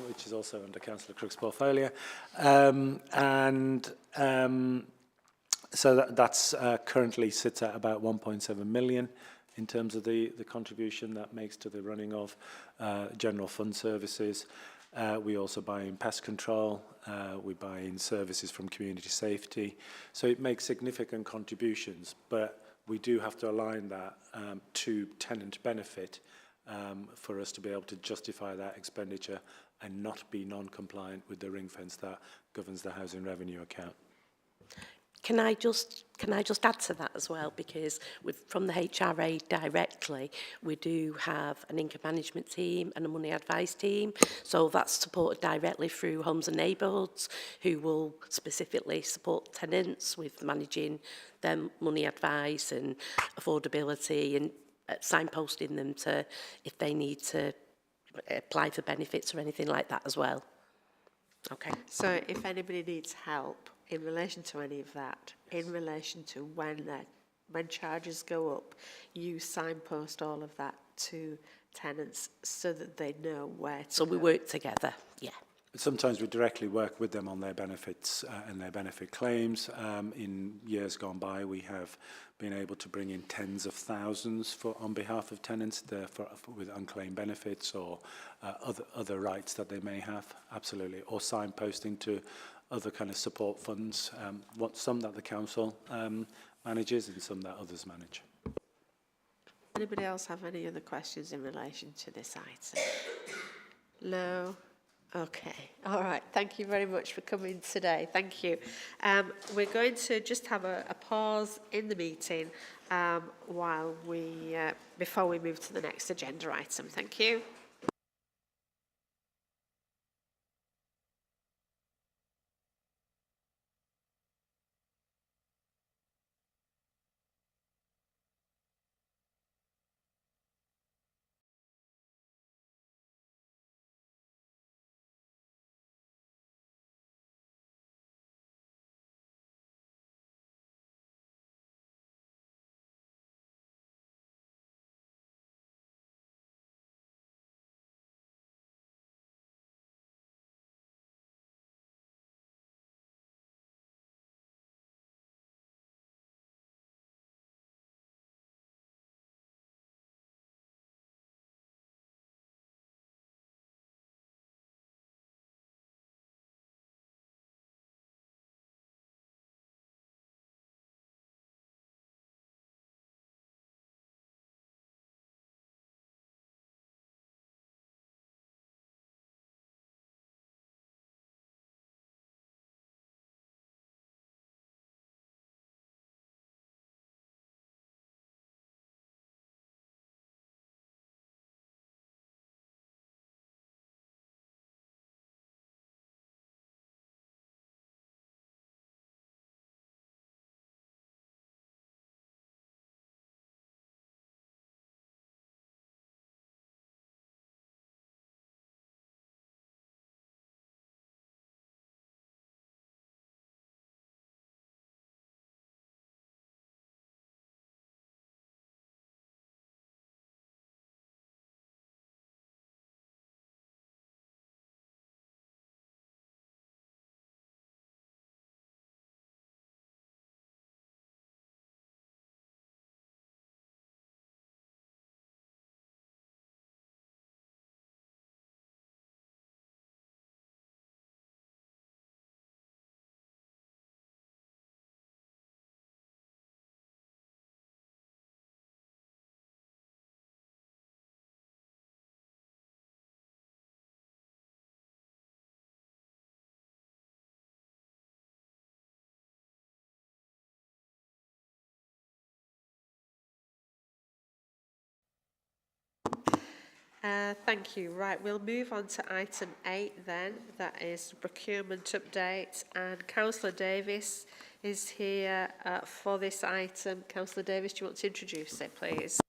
which is also under Councillor Crook's portfolio. So that's currently sits at about 1.7 million in terms of the contribution that makes to the running of general fund services. We also buy in pest control, we buy in services from community safety. So it makes significant contributions, but we do have to align that to tenant benefit for us to be able to justify that expenditure and not be non-compliant with the ring fence that governs the housing revenue account. Can I just add to that as well, because from the HRA directly, we do have an income management team and a money advice team. So that's supported directly through Homes and Neighbourhoods, who will specifically support tenants with managing their money advice and affordability, and signposting them to if they need to apply for benefits or anything like that as well. Okay. So if anybody needs help in relation to any of that, in relation to when charges go up, you signpost all of that to tenants so that they know where to So go. we work together, yeah. Sometimes we directly work with them on their benefits and their benefit claims. In years gone by, we have been able to bring in tens of thousands on behalf of tenants with unclaimed benefits or other rights that they may have, absolutely, or signposting to other kind of support funds, some that the council manages and some that others manage. Anybody else have any other questions in relation to this item? No? Okay, all right. Thank you very much for coming today. Thank you. We're going to just have a pause in the meeting before we move to the next agenda item. Thank you. Thank you. Right, we'll move on to item 8 then. That is procurement update. And Councillor Davis is here for this item. Councillor Davis, do you want to introduce it, please?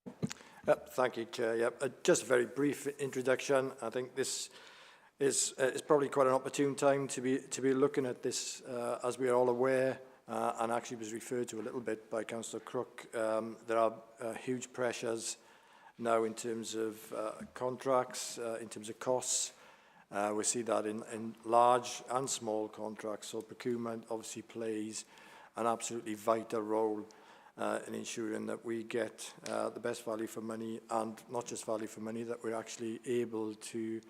Thank you, Chair. Just a very brief introduction. I think this is probably quite an opportune time to be looking at this, as we are all aware, and actually was referred to a little bit by Councillor Crook. There are huge pressures now in terms of contracts, in terms of costs. We see that in large and small contracts, so procurement obviously plays an absolutely vital role in ensuring that we get the best value for money, and not just value for money, that we're actually able to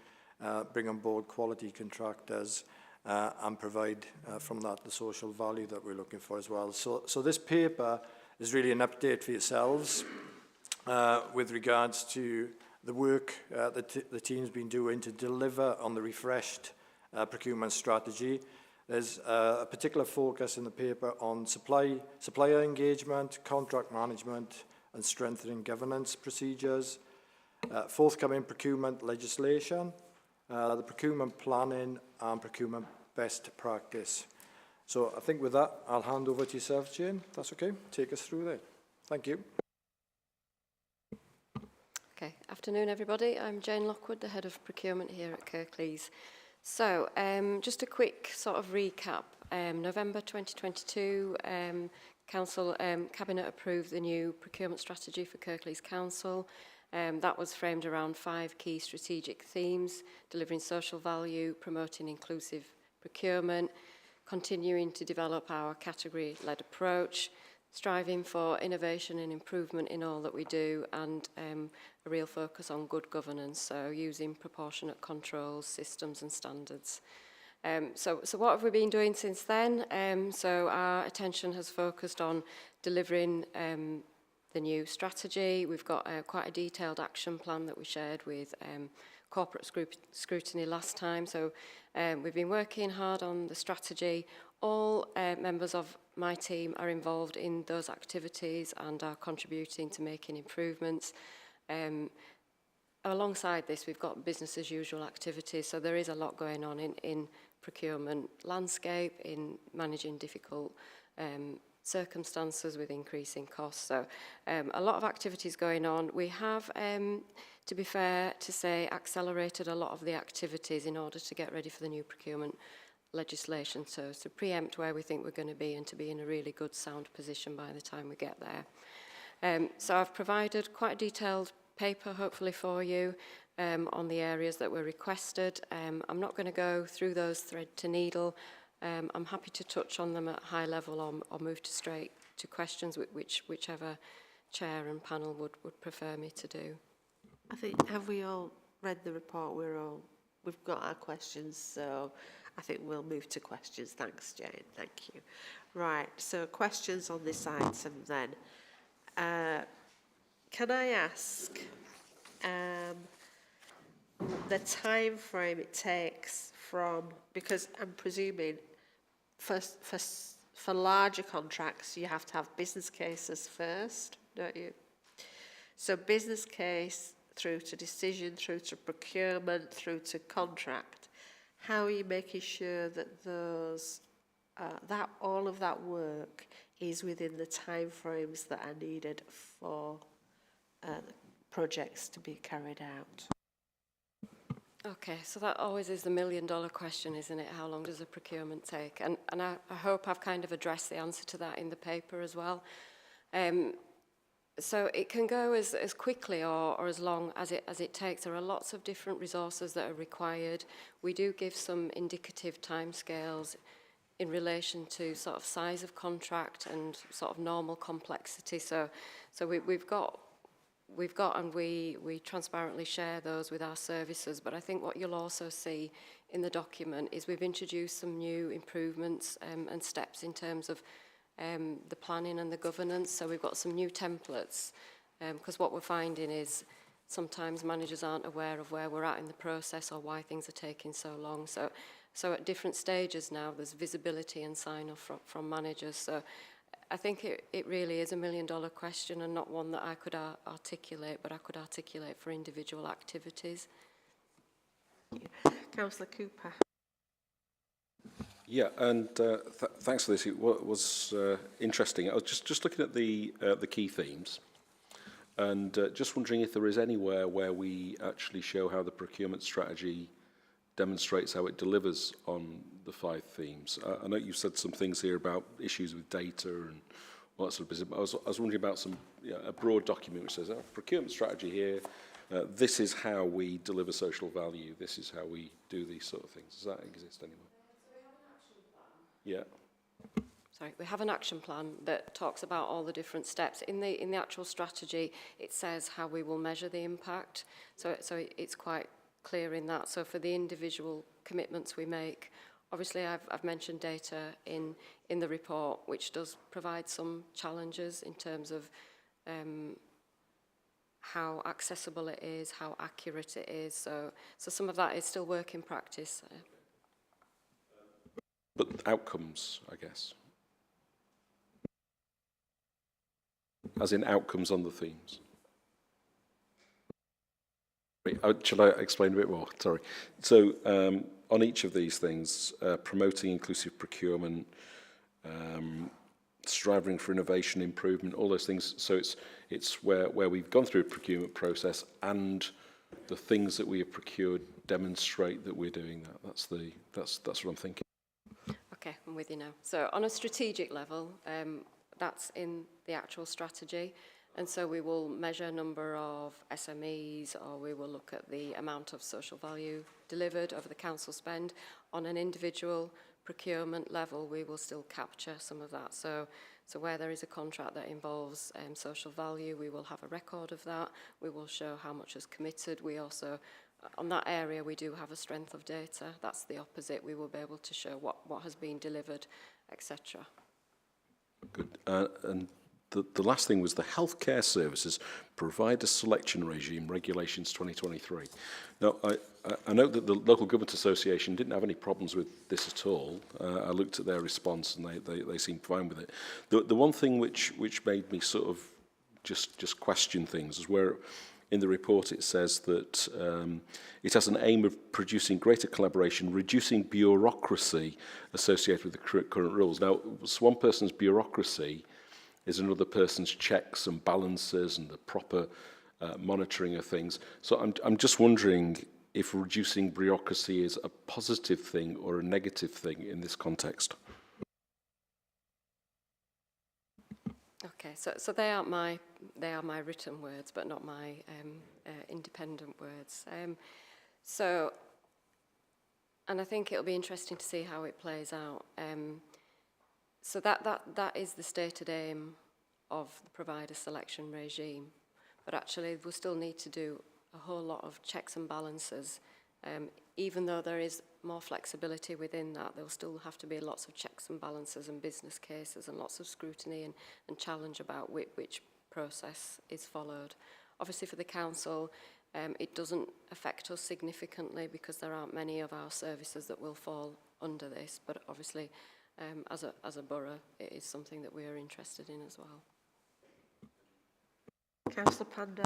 bring on board quality contractors and provide from that the social value that we're looking for as well. So this paper is really an update for yourselves with regards to the work that the team's been doing to deliver on the refreshed procurement strategy. There's a particular focus in the paper on supplier engagement, contract management, and strengthening governance procedures, forthcoming procurement legislation, the procurement planning, and procurement best practice. So I think with that, I'll hand over to yourself, Jane. That's okay. Take us through there. Thank you. Okay, afternoon everybody. I'm Jane Lockwood, the Head of Procurement here at Kirklees. So, just a quick sort of recap. November 2022, Cabinet approved the new procurement strategy for Kirklees Council. That was framed around 5 key strategic themes: delivering social value, promoting inclusive procurement, continuing to develop our category-led approach, striving for innovation and improvement in all that we do, and a real focus on good governance, so using proportionate controls, systems and standards. So what have we been doing since then? So our attention has focused on delivering the new strategy. We've got quite a detailed action plan that we shared with corporate scrutiny last time. So we've been working hard on the strategy. All members of my team are involved in those activities and are contributing to making improvements. Alongside this, we've got business as usual activities. So there is a lot going on in procurement landscape, in managing difficult circumstances with increasing costs. So a lot of activities going on. We have, to be fair to say, accelerated a lot of the activities in order to get ready for the new procurement legislation, so to preempt where we think we're going to be and to be in a really good sound position by the time we get there. So I've provided quite a detailed paper hopefully for you on the areas that were requested. I'm not going to go through those thread to needle. I'm happy to touch on them at high level or move to straight to questions, whichever chair and panel would prefer me to do. I think, have we all read the report? We've got our questions, so I think we'll move to questions. Thanks, Jane. Thank you. Right, so questions on this item then. Can I ask the time frame it takes from, because I'm presuming for larger contracts you have to have business cases first, don't you? So business case through to decision, through to procurement, through to contract. How are you making sure that those, that all of that work is within the timeframes that are needed for projects to be carried out? Okay, so that always is the million-dollar question, isn't it? How long does a procurement take? And I hope I've kind of addressed the answer to that in the paper as well. So it can go as quickly or as long as it takes. There are lots of different resources that are required. We do give some indicative timescales in relation to sort of size of contract and sort of normal complexity. So we've got and we transparently share those with our services. But I think what you'll also see in the document is we've introduced some new improvements and steps in terms of the planning and the governance. So we've got some new templates, because what we're finding is sometimes managers aren't aware of where we're at in the process or why things are taking so long. So at different stages now, there's visibility and sign-off from managers. So I think it really is a million-dollar question, and not one that I could articulate, but I could articulate for individual activities. Councillor Cooper. Yeah, and thanks for this. It was interesting. I was just looking at the key themes, and just wondering if there is anywhere where we actually show how the procurement strategy demonstrates how it delivers on the 5 themes. I know you've said some things here about issues with data and all that sort of business. But I was wondering about a broad document which says, procurement strategy here, this is how we deliver social value, this is how we do these sort of things. Does that exist anywhere? Yeah. Sorry, we have an action plan that talks about all the different steps. In the actual strategy, it says how we will measure the impact. So it's quite clear in that. So for the individual commitments we make, obviously I've mentioned data in the report, which does provide some challenges in terms of how accessible it is, how accurate it is. So some of that is still work in practice. But outcomes, I guess. As in outcomes on the themes. Shall I explain a bit more? Sorry. So on each of these things, promoting inclusive procurement, striving for innovation, improvement, all those things. So it's where we've gone through a procurement process and the things that we have procured demonstrate that we're doing that. That's what I'm thinking. Okay, I'm with you now. So on a strategic level, that's in the actual strategy. And so we will measure a number of SMEs, or we will look at the amount of social value delivered over the council spend. On an individual procurement level, we will still capture some of that. So where there is a contract that involves social value, we will have a record of that. We will show how much is committed. We also, on that area, we do have a strength of data. That's the opposite. We will be able to show what has been delivered, etc. Good. And the last thing was the healthcare services provider selection regime regulations 2023. Now, I note that the Local Government Association didn't have any problems with this at all. I looked at their response and they seemed fine with it. The one thing which made me sort of just question things is where in the report it says that it has an aim of producing greater collaboration, reducing bureaucracy associated with the current rules. Now, one person's bureaucracy is another person's checks and balances and the proper monitoring of things. So I'm just wondering if reducing bureaucracy is a positive thing or a negative thing in this context. Okay, so they are my written words, but not my independent words. And I think it'll be interesting to see how it plays out. So that is the stated aim of the provider selection regime. But actually, we'll still need to do a whole lot of checks and balances. Even though there is more flexibility within that, there will still have to be lots of checks and balances and business cases and lots of scrutiny and challenge about which process is followed. Obviously, for the council, it doesn't affect us significantly because there aren't many of our services that will fall under this. But obviously, as a borough, it is something that we are interested in as well. Councillor Panda.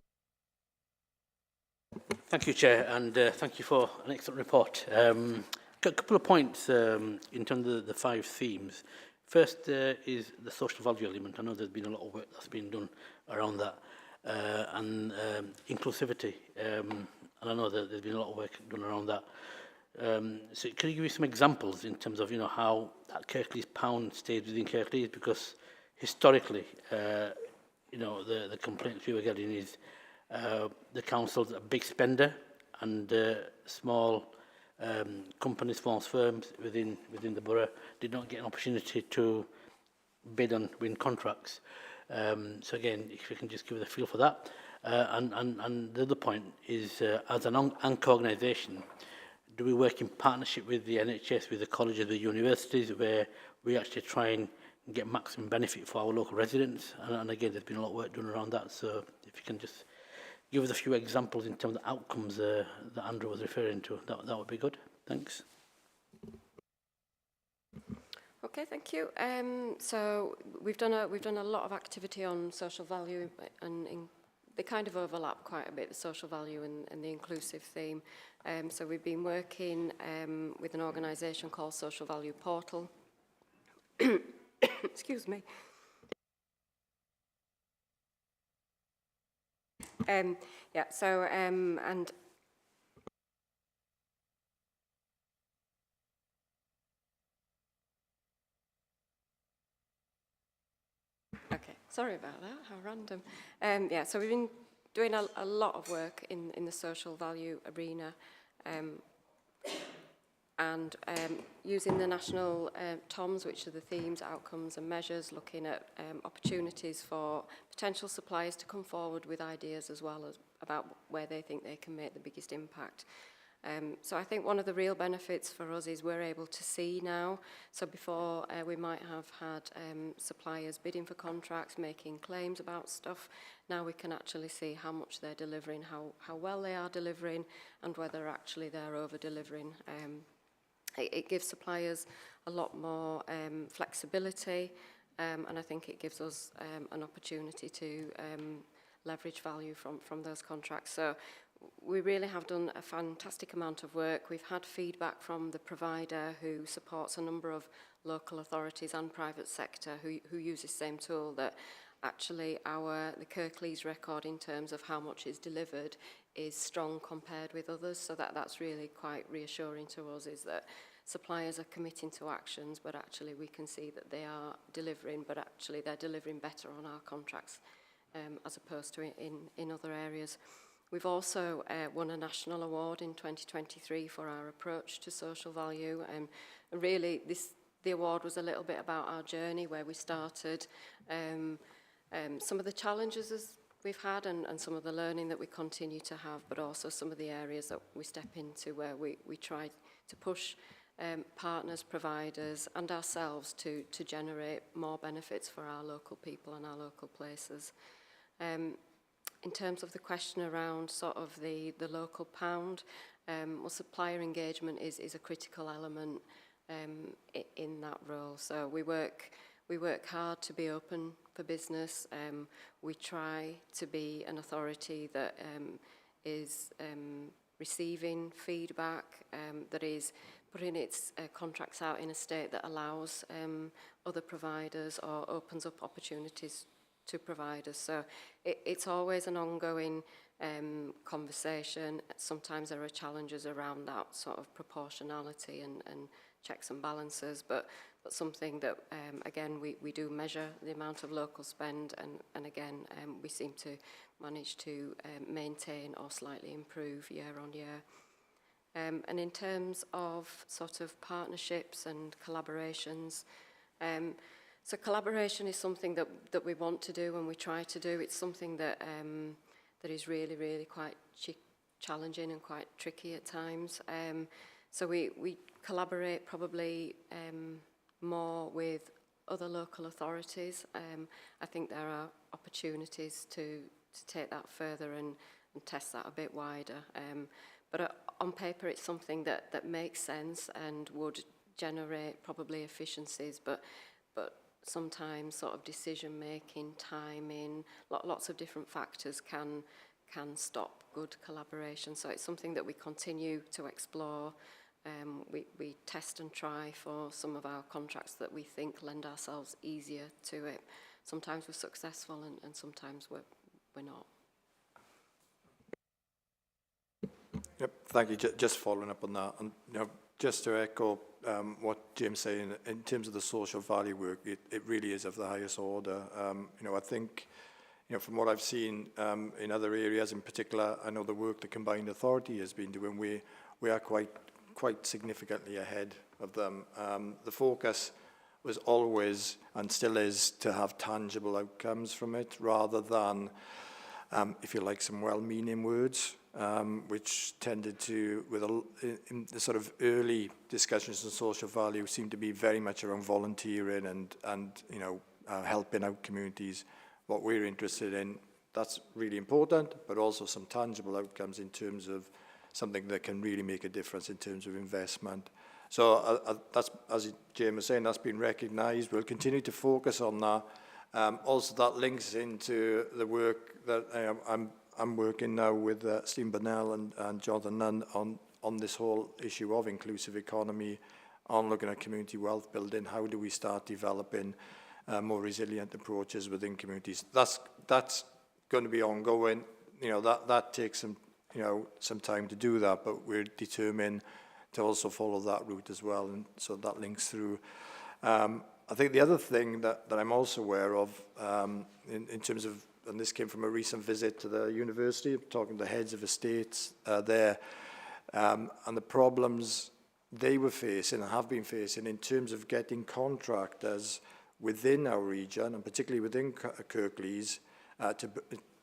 Thank you, Chair, and thank you for an excellent report. Got a couple of points in terms of the 5 themes. First is the social value element. I know there's been a lot of work that's been done around that, and inclusivity. And I know that there's been a lot of work done around that. So can you give me some examples in terms of, you know, how that Kirklees pound stays within Kirklees? Because historically, you know, the complaints we were getting is the council's a big spender and small companies, small firms within the borough did not get an opportunity to bid and win contracts. So again, if you can just give us a feel for that. And the other point is, as an anchor organisation, do we work in partnership with the NHS, with the colleges, the universities, where we actually try and get maximum benefit for our local residents? And again, there's been a lot of work done around that. So if you can just give us a few examples in terms of outcomes that Andrew was referring to, that would be good. Thanks. Okay, thank you. So we've done a lot of activity on social value, and they kind of overlap quite a bit, the social value and the inclusive theme. So we've been working with an organisation called Social Value Portal. Excuse me. Yeah, so, and okay, sorry about that, how random. Yeah, so we've been doing a lot of work in the social value arena, and using the national TOMs, which are the themes, outcomes and measures, looking at opportunities for potential suppliers to come forward with ideas as well as about where they think they can make the biggest impact. So I think one of the real benefits for us is we're able to see now. So before we might have had suppliers bidding for contracts, making claims about stuff. Now we can actually see how much they're delivering, how well they are delivering, and whether actually they're over-delivering. It gives suppliers a lot more flexibility, and I think it gives us an opportunity to leverage value from those contracts. So we really have done a fantastic amount of work. We've had feedback from the provider who supports a number of local authorities and private sector who use the same tool, that actually the Kirklees record in terms of how much is delivered is strong compared with others. So that's really quite reassuring to us, is that suppliers are committing to actions, but actually we can see that they are delivering, but actually they're delivering better on our contracts as opposed to in other areas. We've also won a national award in 2023 for our approach to social value. And really, the award was a little bit about our journey, where we started, some of the challenges we've had and some of the learning that we continue to have, but also some of the areas that we step into where we try to push partners, providers and ourselves to generate more benefits for our local people and our local places. In terms of the question around sort of the local pound, well, supplier engagement is a critical element in that role. So we work hard to be open for business. We try to be an authority that is receiving feedback, that is putting its contracts out in a state that allows other providers or opens up opportunities to providers. So it's always an ongoing conversation. Sometimes there are challenges around that sort of proportionality and checks and balances, but something that, again, we do measure the amount of local spend, and again, we seem to manage to maintain or slightly improve year on year. And in terms of sort of partnerships and collaborations, so collaboration is something that we want to do and we try to do. It's something that that is really, really quite challenging and quite tricky at times. So we collaborate probably more with other local authorities. I think there are opportunities to take that further and test that a bit wider. But on paper, it's something that makes sense and would generate probably efficiencies, but sometimes sort of decision making, timing, lots of different factors can stop good collaboration. So it's something that we continue to explore. We test and try for some of our contracts that we think lend ourselves easier to it. Sometimes we're successful and sometimes we're not. Yep, thank you. Just following up on that, and just to echo what Jim's saying, in terms of the social value work, it really is of the highest order. I think, from what I've seen in other areas, in particular, I know the work the Combined Authority has been doing, we are quite significantly ahead of them. The focus was always and still is to have tangible outcomes from it, rather than, if you like, some well-meaning words, which tended to, in the sort of early discussions on social value, seem to be very much around volunteering and helping out communities. What we're interested in, that's really important, but also some tangible outcomes in terms of something that can really make a difference in terms of investment. So that's, as Jim was saying, that's been recognised. We'll continue to focus on that. Also, that links into the work that I'm working now with Stephen Burnell and Jonathan Nunn on this whole issue of inclusive economy, on looking at community wealth building. How do we start developing more resilient approaches within communities? That's going to be ongoing. That takes some time to do that, but we're determined to also follow that route as well, and so that links through. I think the other thing that I'm also aware of in terms of, and this came from a recent visit to the university, talking to heads of estates there, and the problems they were facing and have been facing in terms of getting contractors within our region, and particularly within Kirklees,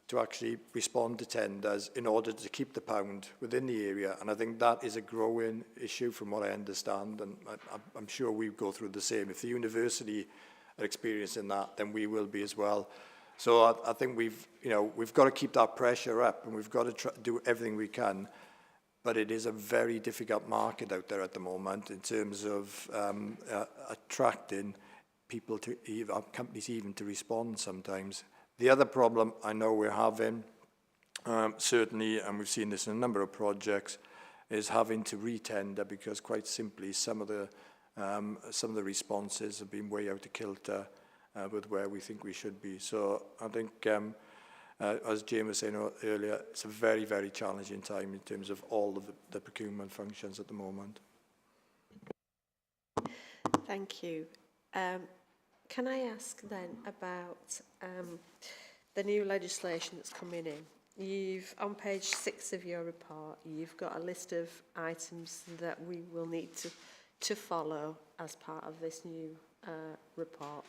to actually respond to tenders in order to keep the pound within the area. And I think that is a growing issue from what I understand, and I'm sure we go through the same. If the university are experiencing that, then we will be as well. So I think we've got to keep that pressure up, and we've got to do everything we can. But it is a very difficult market out there at the moment in terms of attracting people to, companies even to respond sometimes. The other problem I know we're having, certainly, and we've seen this in a number of projects, is having to re-tender, because quite simply some of the responses have been way out of kilter with where we think we should be. So I think, as James was saying earlier, it's a very, very challenging time in terms of all of the procurement functions at the moment. Thank you. Can I ask then about the new legislation that's coming in, you've, on page 6 of your report, you've got a list of items that we will need to follow as part of this new report.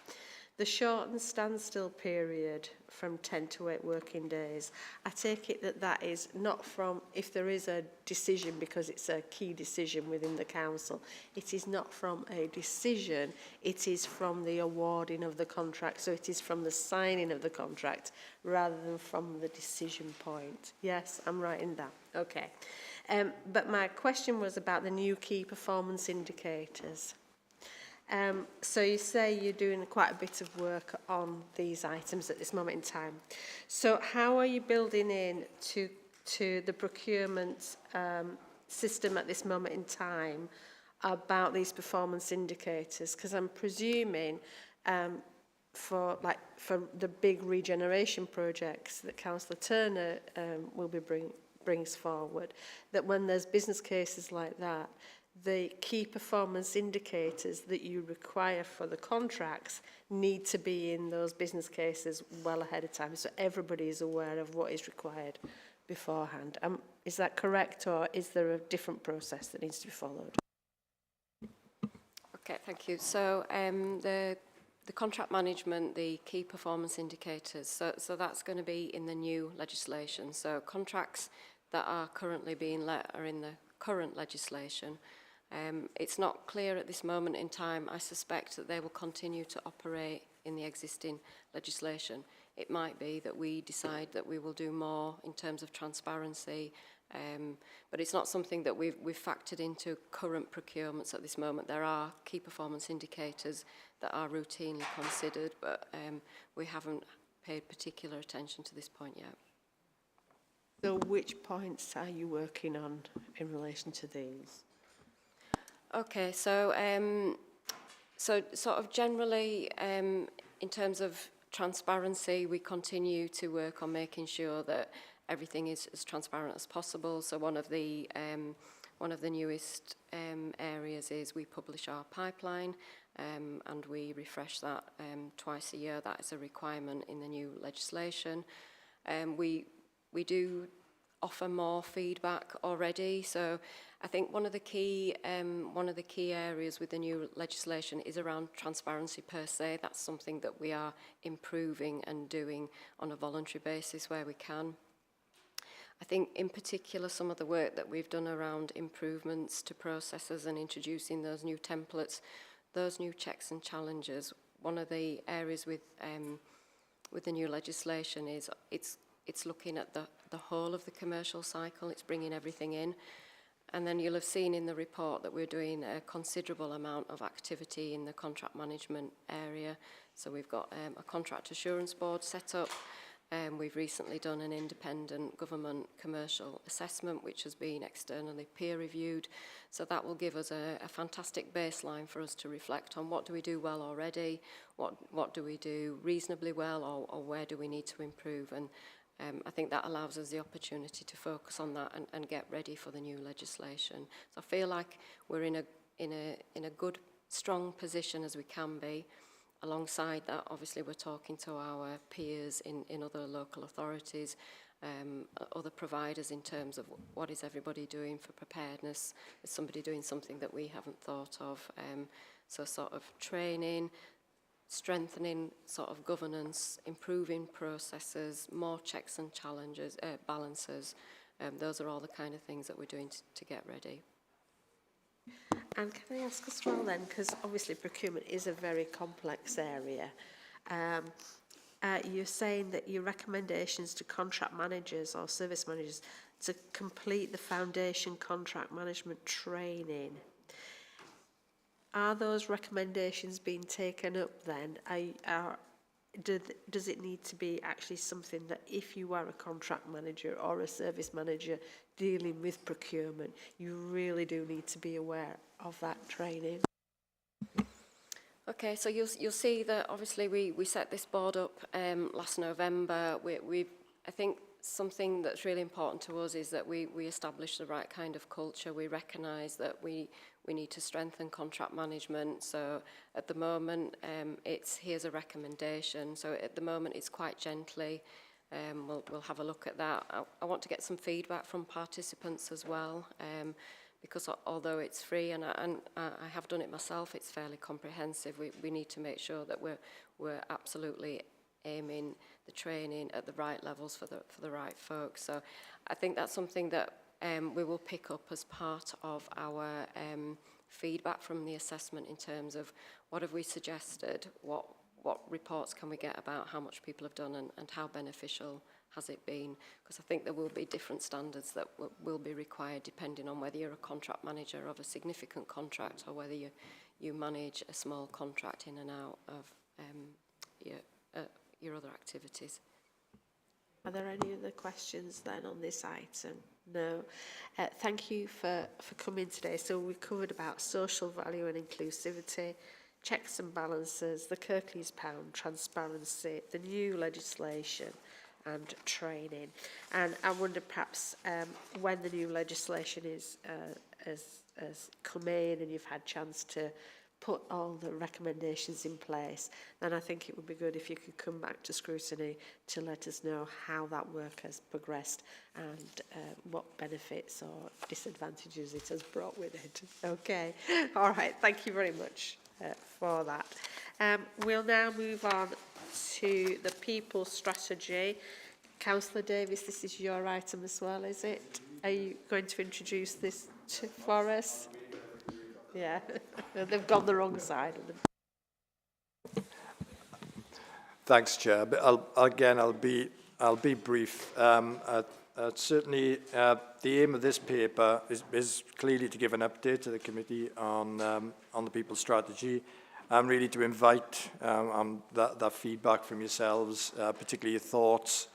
The shortened standstill period from 10 to 8 working days, I take it that that is not from, if there is a decision, because it's a key decision within the council, it is not from a decision, it is from the awarding of the contract, so it is from the signing of the contract rather than from the decision point. Yes, I'm right in that. Okay. But my question was about the new key performance indicators. So you say you're doing quite a bit of work on these items at this moment in time. So how are you building in to the procurement system at this moment in time about these performance indicators? Because I'm presuming for the big regeneration projects that Councillor Turner will be brings forward, that when there's business cases like that, the key performance indicators that you require for the contracts need to be in those business cases well ahead of time, so everybody is aware of what is required beforehand. Is that correct, or is there a different process that needs to be followed? Okay, thank you. So the contract management, the key performance indicators, so that's going to be in the new legislation. So contracts that are currently being let are in the current legislation. It's not clear at this moment in time. I suspect that they will continue to operate in the existing legislation. It might be that we decide that we will do more in terms of transparency, but it's not something that we've factored into current procurements at this moment. There are key performance indicators that are routinely considered, but we haven't paid particular attention to this point yet. So which points are you working on in relation to these? Okay, so sort of generally, in terms of transparency, we continue to work on making sure that everything is as transparent as possible. So one of the newest areas is we publish our pipeline, and we refresh that twice a year. That is a requirement in the new legislation. We do offer more feedback already. So I think one of the key areas with the new legislation is around transparency per se. That's something that we are improving and doing on a voluntary basis where we can. I think in particular some of the work that we've done around improvements to processes and introducing those new templates, those new checks and challenges. One of the areas with the new legislation is it's looking at the whole of the commercial cycle. It's bringing everything in. And then you'll have seen in the report that we're doing a considerable amount of activity in the contract management area. So we've got a contract assurance board set up. We've recently done an independent government commercial assessment, which has been externally peer reviewed. So that will give us a fantastic baseline for us to reflect on what do we do well already, what do we do reasonably well, or where do we need to improve. And I think that allows us the opportunity to focus on that and get ready for the new legislation. So I feel like we're in a good, strong position as we can be. Alongside that, obviously, we're talking to our peers in other local authorities, other providers in terms of what is everybody doing for preparedness. Is somebody doing something that we haven't thought of? So sort of training, strengthening sort of governance, improving processes, more checks and challenges, balances. Those are all the kind of things that we're doing to get ready. And can I ask as well then, because obviously procurement is a very complex area, you're saying that your recommendations to contract managers or service managers to complete the foundation contract management training. Are those recommendations being taken up then? Does it need to be actually something that if you are a contract manager or a service manager dealing with procurement, you really do need to be aware of that training? Okay, so you'll see that obviously we set this board up last November. I think something that's really important to us is that we establish the right kind of culture. We recognise that we we need to strengthen contract management. So at the moment, here's a recommendation. So at the moment, it's quite gently. We'll have a look at that. I want to get some feedback from participants as well, because although it's free and I have done it myself, it's fairly comprehensive. We need to make sure that we're absolutely aiming the training at the right levels for the right folks. So I think that's something that we will pick up as part of our feedback from the assessment in terms of what have we suggested, what reports can we get about how much people have done and how beneficial has it been, because I think there will be different standards that will be required depending on whether you're a contract manager of a significant contract or whether you manage a small contract in and out of your other activities. Are there any other questions then on this item? No. Thank you for coming today. So we covered about social value and inclusivity, checks and balances, the Kirklees pound, transparency, the new legislation and training. And I wonder perhaps when the new legislation has come in and you've had chance to put all the recommendations in place, then I think it would be good if you could come back to Scrutiny to let us know how that work has progressed and what benefits or disadvantages it has brought with it. Okay. All right. Thank you very much for that. We'll now move on to the People Strategy. Councillor Davis, this is your item as well, is it? Are you going to introduce this for us? Yeah, they've gone the wrong side of them. Thanks, Chair. But I'll be brief. Certainly, the aim of this paper is clearly to give an update to the committee on the People Strategy, and really to invite that feedback from yourselves, particularly your thoughts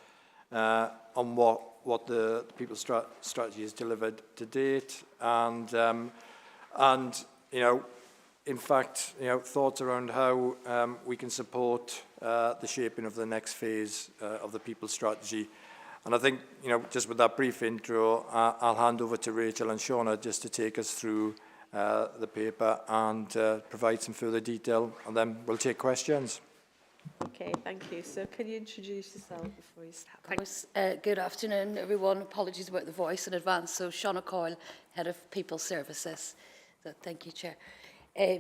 on what the People Strategy has delivered to date, and you know, in fact, you know, thoughts around how we can support the shaping of the next phase of the People Strategy. And I think, you know, just with that brief intro, I'll hand over to Rachel and Shauna just to take us through the paper and provide some further detail, and then we'll take questions. Okay, thank you. So can you introduce yourself before you start? Of course. Good afternoon, everyone. Apologies about the voice in advance. So Shauna Coyle, Head of People Services. So thank you, Chair.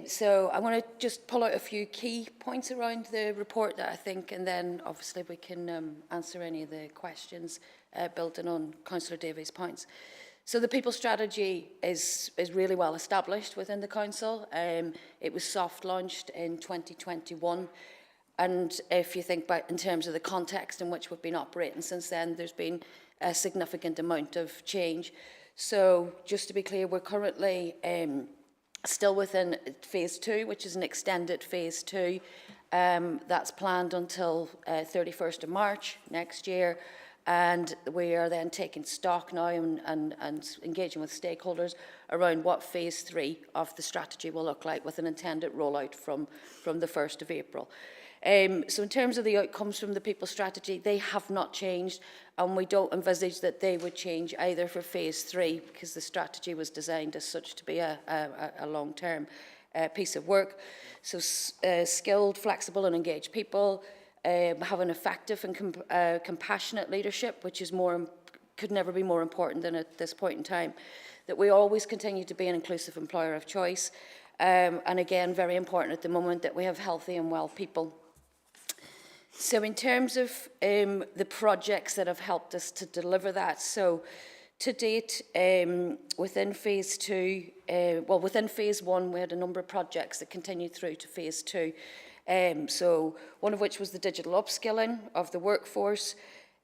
So I want to just pull out a few key points around the report that I think, and then obviously we can answer any of the questions building on Councillor Davies' points. So the People Strategy is really well established within the Council. It was soft launched in 2021. And if you think back in terms of the context in which we've been operating since then, there's been a significant amount of change. So just to be clear, we're currently still within phase 2, which is an extended phase 2. That's planned until 31st of March next year. And we are then taking stock now and engaging with stakeholders around what phase 3 of the strategy will look like, with an intended rollout from the 1st of April. So in terms of the outcomes from the People Strategy, they have not changed, and we don't envisage that they would change either for phase 3, because the strategy was designed as such to be a long-term piece of work. So skilled, flexible and engaged people, have an effective and compassionate leadership, which is could never be more important than at this point in time, that we always continue to be an inclusive employer of choice, and again, very important at the moment that we have healthy and well people. So in terms of the projects that have helped us to deliver that, so to date, within phase 2, within phase 1, we had a number of projects that continued through to phase 2. So one of which was the digital upskilling of the workforce.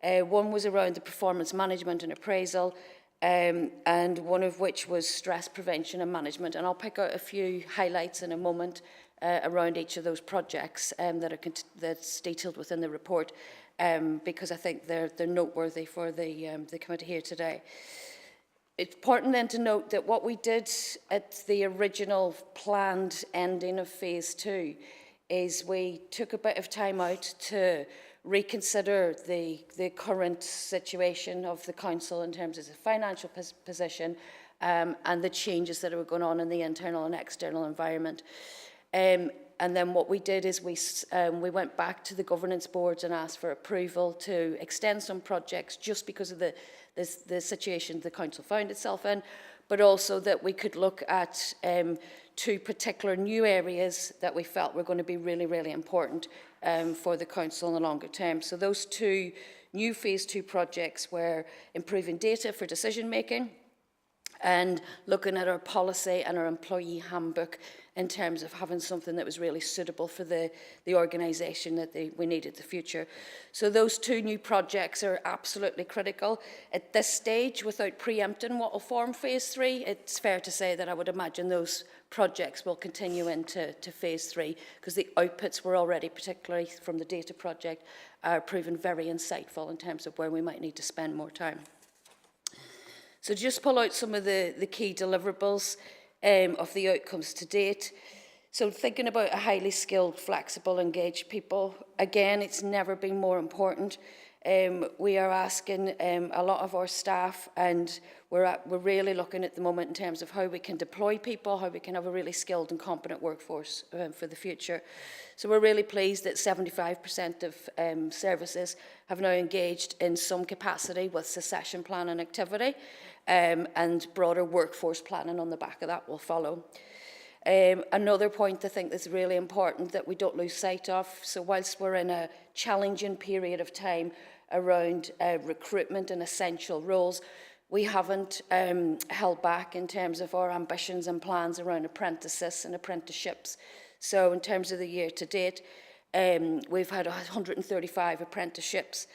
One was around the performance management and appraisal, and one of which was stress prevention and management. And I'll pick out a few highlights in a moment around each of those projects that's detailed within the report, because I think they're noteworthy for the committee here today. It's important then to note that what we did at the original planned ending of phase 2 is we took a bit of time out to reconsider the current situation of the council in terms of the financial position, and the changes that were going on in the internal and external environment. And then what we did is we went back to the governance boards and asked for approval to extend some projects just because of the situation the council found itself in, but also that we could look at 2 particular new areas that we felt were going to be really, really important for the council in the longer term. So those 2 new phase 2 projects were improving data for decision making and looking at our policy and our employee handbook in terms of having something that was really suitable for the organisation that we needed in the future. So those 2 new projects are absolutely critical. At this stage, without preempting what will form phase 3, it's fair to say that I would imagine those projects will continue into phase 3 because the outputs were already, particularly from the data project, are proven very insightful in terms of where we might need to spend more time. So just pull out some of the key deliverables of the outcomes to date. So thinking about a highly skilled, flexible, engaged people, again, it's never been more important. We are asking a lot of our staff, and we're really looking at the moment in terms of how we can deploy people, how we can have a really skilled and competent workforce for the future. So we're really pleased that 75% of services have now engaged in some capacity with succession planning activity, and broader workforce planning on the back of that will follow. Another point I think that's really important that we don't lose sight of, so whilst we're in a challenging period of time around recruitment and essential roles, we haven't held back in terms of our ambitions and plans around apprentices and apprenticeships. So in terms of the year to date, we've had 135 apprenticeships.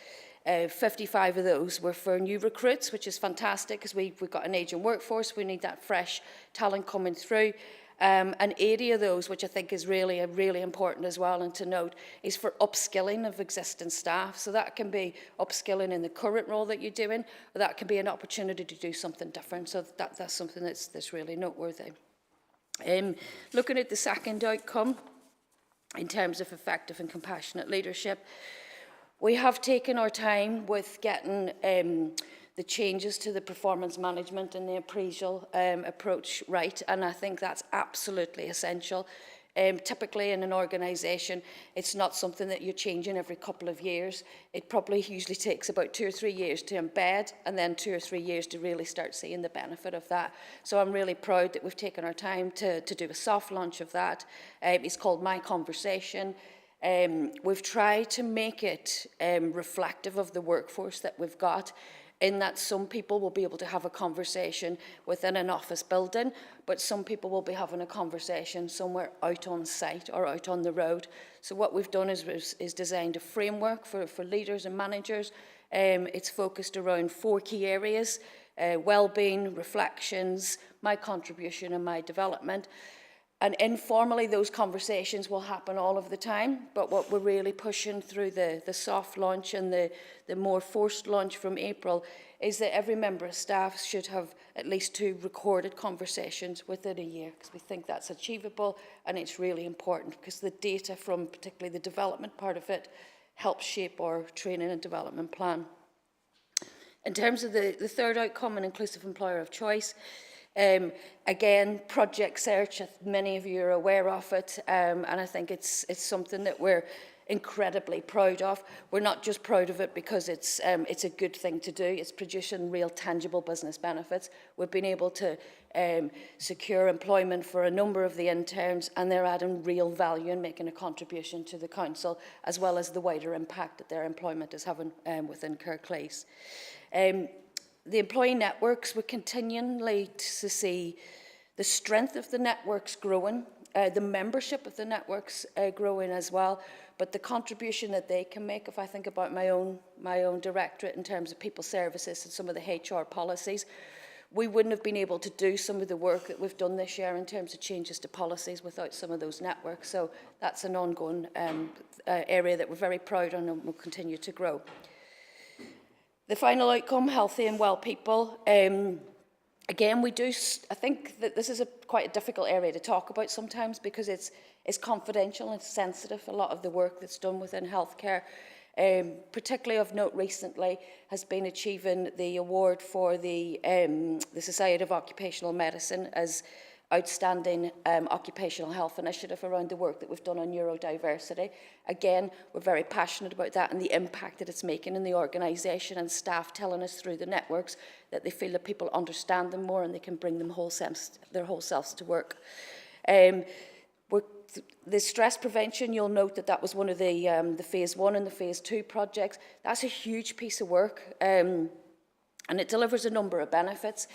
55 of those were for new recruits, which is fantastic because we've got an ageing workforce. We need that fresh talent coming through. And 80 of those, which I think is really important as well and to note, is for upskilling of existing staff. So that can be upskilling in the current role that you're doing, or that can be an opportunity to do something different. So that's something that's really noteworthy. Looking at the second outcome, in terms of effective and compassionate leadership, we have taken our time with getting the changes to the performance management and the appraisal approach right, and I think that's absolutely essential. Typically in an organisation, it's not something that you're changing every couple of years. It probably usually takes about 2 or 3 years to embed, and then 2 or 3 years to really start seeing the benefit of that. So I'm really proud that we've taken our time to do a soft launch of that. It's called My Conversation. We've tried to make it reflective of the workforce that we've got, in that some people will be able to have a conversation within an office building, but some people will be having a conversation somewhere out on site or out on the road. So what we've done is designed a framework for leaders and managers. It's focused around 4 key areas: well-being, reflections, my contribution and my development. And informally, those conversations will happen all of the time, but what we're really pushing through the soft launch and the more forced launch from April is that every member of staff should have at least 2 recorded conversations within a year, because we think that's achievable, and it's really important because the data from particularly the development part of it helps shape our training and development plan. In terms of the third outcome, an inclusive employer of choice, again, Project Search, many of you are aware of it, and I think it's something that we're incredibly proud of. We're not just proud of it because it's a good thing to do. It's producing real tangible business benefits. We've been able to secure employment for a number of the interns, and they're adding real value and making a contribution to the council, as well as the wider impact that their employment is having within Kirklees. The employee networks, we're continually to see the strength of the networks growing, the membership of the networks growing as well, but the contribution that they can make, if I think about my own directorate in terms of people services and some of the HR policies, we wouldn't have been able to do some of the work that we've done this year in terms of changes to policies without some of those networks. So that's an ongoing area that we're very proud of and will continue to grow. The final outcome, healthy and well people. Again, I think that this is quite a difficult area to talk about sometimes because it's confidential and sensitive, a lot of the work that's done within healthcare. Particularly of note recently has been achieving the award for the Society of Occupational Medicine as outstanding occupational health initiative around the work that we've done on neurodiversity. Again, we're very passionate about that and the impact that it's making in the organisation, and staff telling us through the networks that they feel that people understand them more and they can bring them their whole selves to work. The stress prevention, you'll note that that was one of the phase 1 and the phase 2 projects. That's a huge piece of work, and it delivers a number of benefits.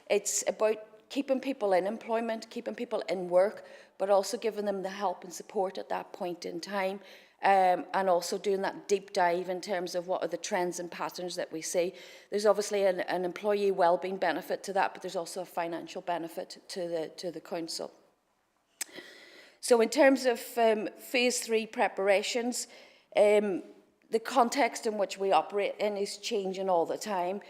It's about keeping people in employment, keeping people in work, but also giving them the help and support at that point in time, and also doing that deep dive in terms of what are the trends and patterns that we see. There's obviously an employee wellbeing benefit to that, but there's also a financial benefit to the council. So in terms of phase 3 preparations, the context in which we operate in is changing all the time.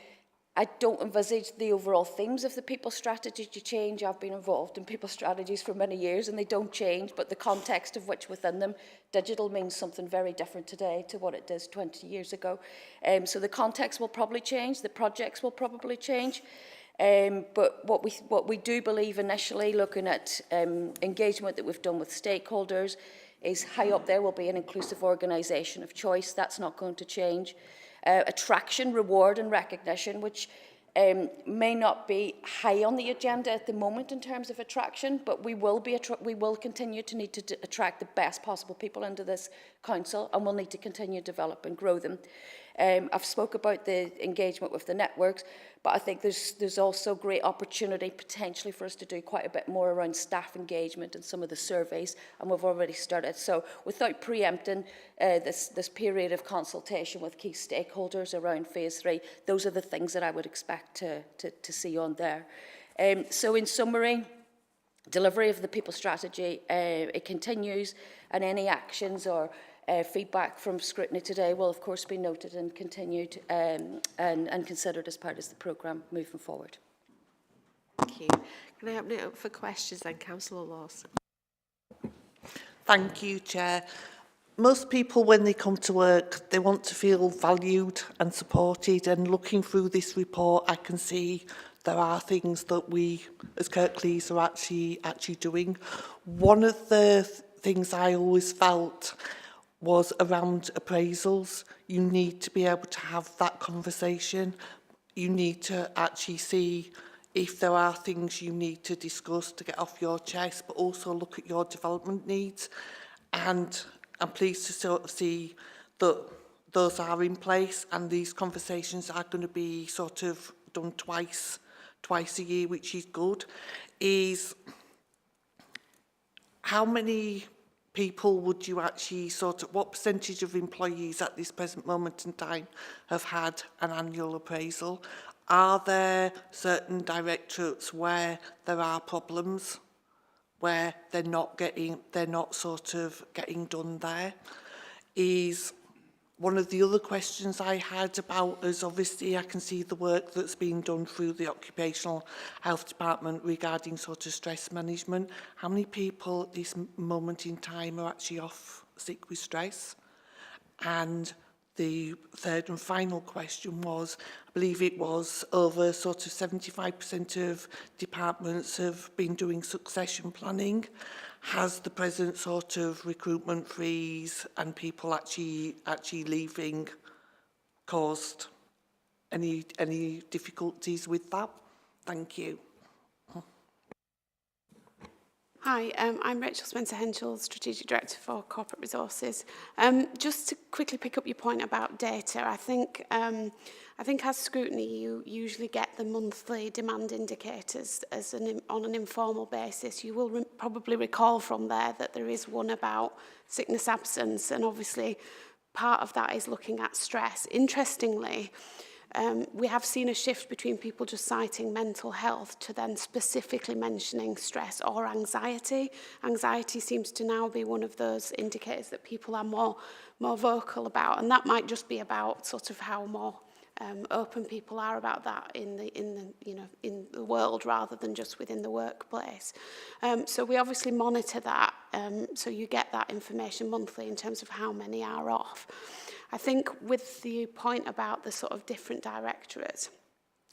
I don't envisage the overall themes of the people strategy to change. I've been involved in people strategies for many years and they don't change, but the context of which within them, digital means something very different today to what it did 20 years ago. So the context will probably change, the projects will probably change. But what we do believe initially, looking at engagement that we've done with stakeholders, is high up there will be an inclusive organisation of choice. That's not going to change. Attraction, reward and recognition, which may not be high on the agenda at the moment in terms of attraction, but we will continue to need to attract the best possible people into this council, and we'll need to continue to develop and grow them. I've spoke about the engagement with the networks, but I think there's also great opportunity potentially for us to do quite a bit more around staff engagement and some of the surveys, and we've already started. So without preempting this period of consultation with key stakeholders around phase 3, those are the things that I would expect to see on there. So in summary, delivery of the people strategy, it continues, and any actions or feedback from Scrutiny today will of course be noted and continued and considered as part of the programme moving forward. Thank you. Can I open it up for questions then, Councillor Lawson? Thank you, Chair. Most people, when they come to work, they want to feel valued and supported, and looking through this report, I can see there are things that we, as Kirklees, are actually doing. One of the things I always felt was around appraisals. You need to be able to have that conversation. You need to actually see if there are things you need to discuss to get off your chest, but also look at your development needs. And I'm pleased to sort of see that those are in place, and these conversations are going to be sort of done twice a year, which is good. Is how many people would you actually what percentage of employees at this present moment in time have had an annual appraisal? Are there certain directorates where there are problems, where they're not sort of getting done there? Is one of the other questions I had about is, obviously I can see the work that's been done through the Occupational Health Department regarding sort of stress management. How many people at this moment in time are actually off sick with stress? And the third and final question was, I believe it was over sort of 75% of departments have been doing succession planning. Has the present sort of recruitment freeze and people actually leaving caused any difficulties with that? Thank you. Hi, I'm Rachel Spencer-Henschel, Strategic Director for Corporate Resources. Just to quickly pick up your point about data, I think as Scrutiny, you usually get the monthly demand indicators on an informal basis. You will probably recall from there that there is one about sickness absence, and obviously part of that is looking at stress. Interestingly, we have seen a shift between people just citing mental health to then specifically mentioning stress or anxiety. Anxiety seems to now be one of those indicators that people are more vocal about, and that might just be about sort of how more open people are about that in the world rather than just within the workplace. So we obviously monitor that, so you get that information monthly in terms of how many are off. I think with the point about the sort of different directorates,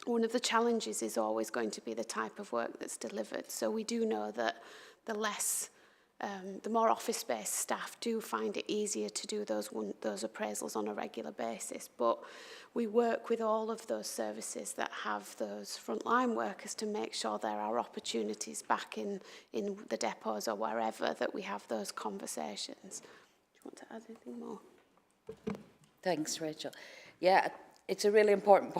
one of the challenges is always going to be the type of work that's delivered. So we do know that the more office-based staff do find it easier to do those appraisals on a regular basis. But we work with all of those services that have those frontline workers to make sure there are opportunities back in the depots or wherever that we have those conversations. Do you want to add anything more? Thanks, Rachel. Yeah, it's a really important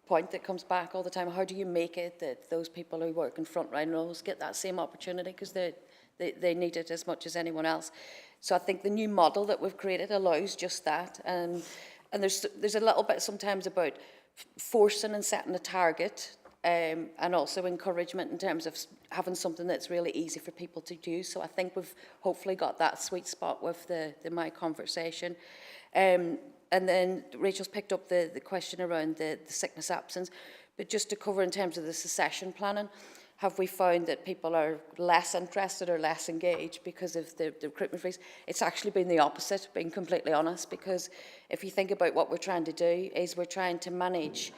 point that comes back all the time. How do you make it that those people who work in frontline roles get that same opportunity, because they need it as much as anyone else? So I think the new model that we've created allows just that. And there's a little bit sometimes about forcing and setting a target, and also encouragement in terms of having something that's really easy for people to do. So I think we've hopefully got that sweet spot with the My Conversation. And then Rachel's picked up the question around the sickness absence. But just to cover in terms of the succession planning, have we found that people are less interested or less engaged because of the recruitment freeze? It's actually been the opposite, being completely honest, because if you think about what we're trying to do, is we're trying to manage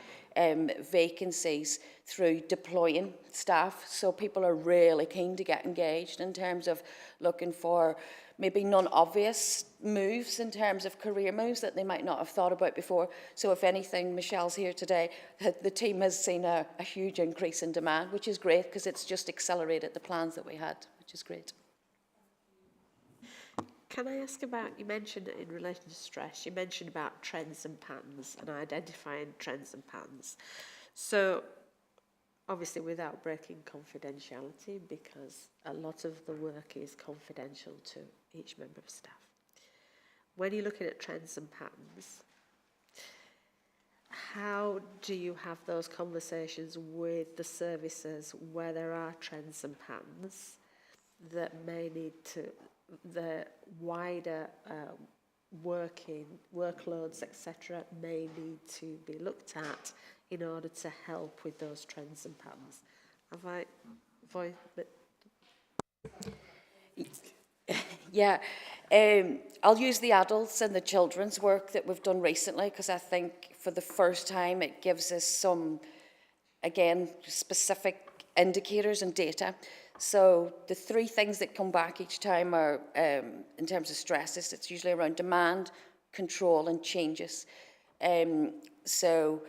vacancies through deploying staff. So people are really keen to get engaged in terms of looking for maybe non-obvious moves in terms of career moves that they might not have thought about before. So if anything, Michelle's here today, the team has seen a huge increase in demand, which is great because it's just accelerated the plans that we had, which is great. Can I ask about, you mentioned in relation to stress, you mentioned about trends and patterns and identifying trends and patterns. So obviously without breaking confidentiality, because a lot of the work is confidential to each member of staff. When you're looking at trends and patterns, how do you have those conversations with the services where there are trends and patterns that may need to, the wider workloads, etc., may need to be looked at in order to help with those trends and patterns? Have I voiced it? Yeah, I'll use the adults and the children's work that we've done recently, because I think for the first time it gives us some, again, specific indicators and data. So the three things that come back each time are, in terms of stresses, it's usually around demand, control and changes. So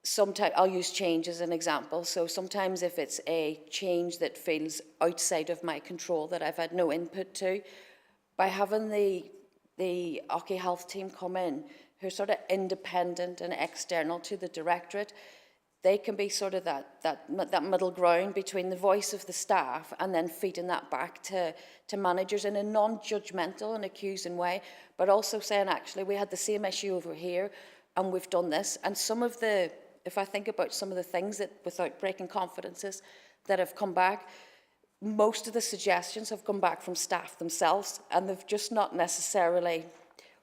sometimes, I'll use change as an example. So sometimes if it's a change that feels outside of my control, that I've had no input to, by having the Occy Health team come in, who are sort of independent and external to the directorate, they can be sort of that middle ground between the voice of the staff and then feeding that back to managers in a non-judgmental and accusing way, but also saying, actually, we had the same issue over here and we've done this. And some of the, if I think about some of the things that, without breaking confidences, that have come back, most of the suggestions have come back from staff themselves, and they've just not necessarily,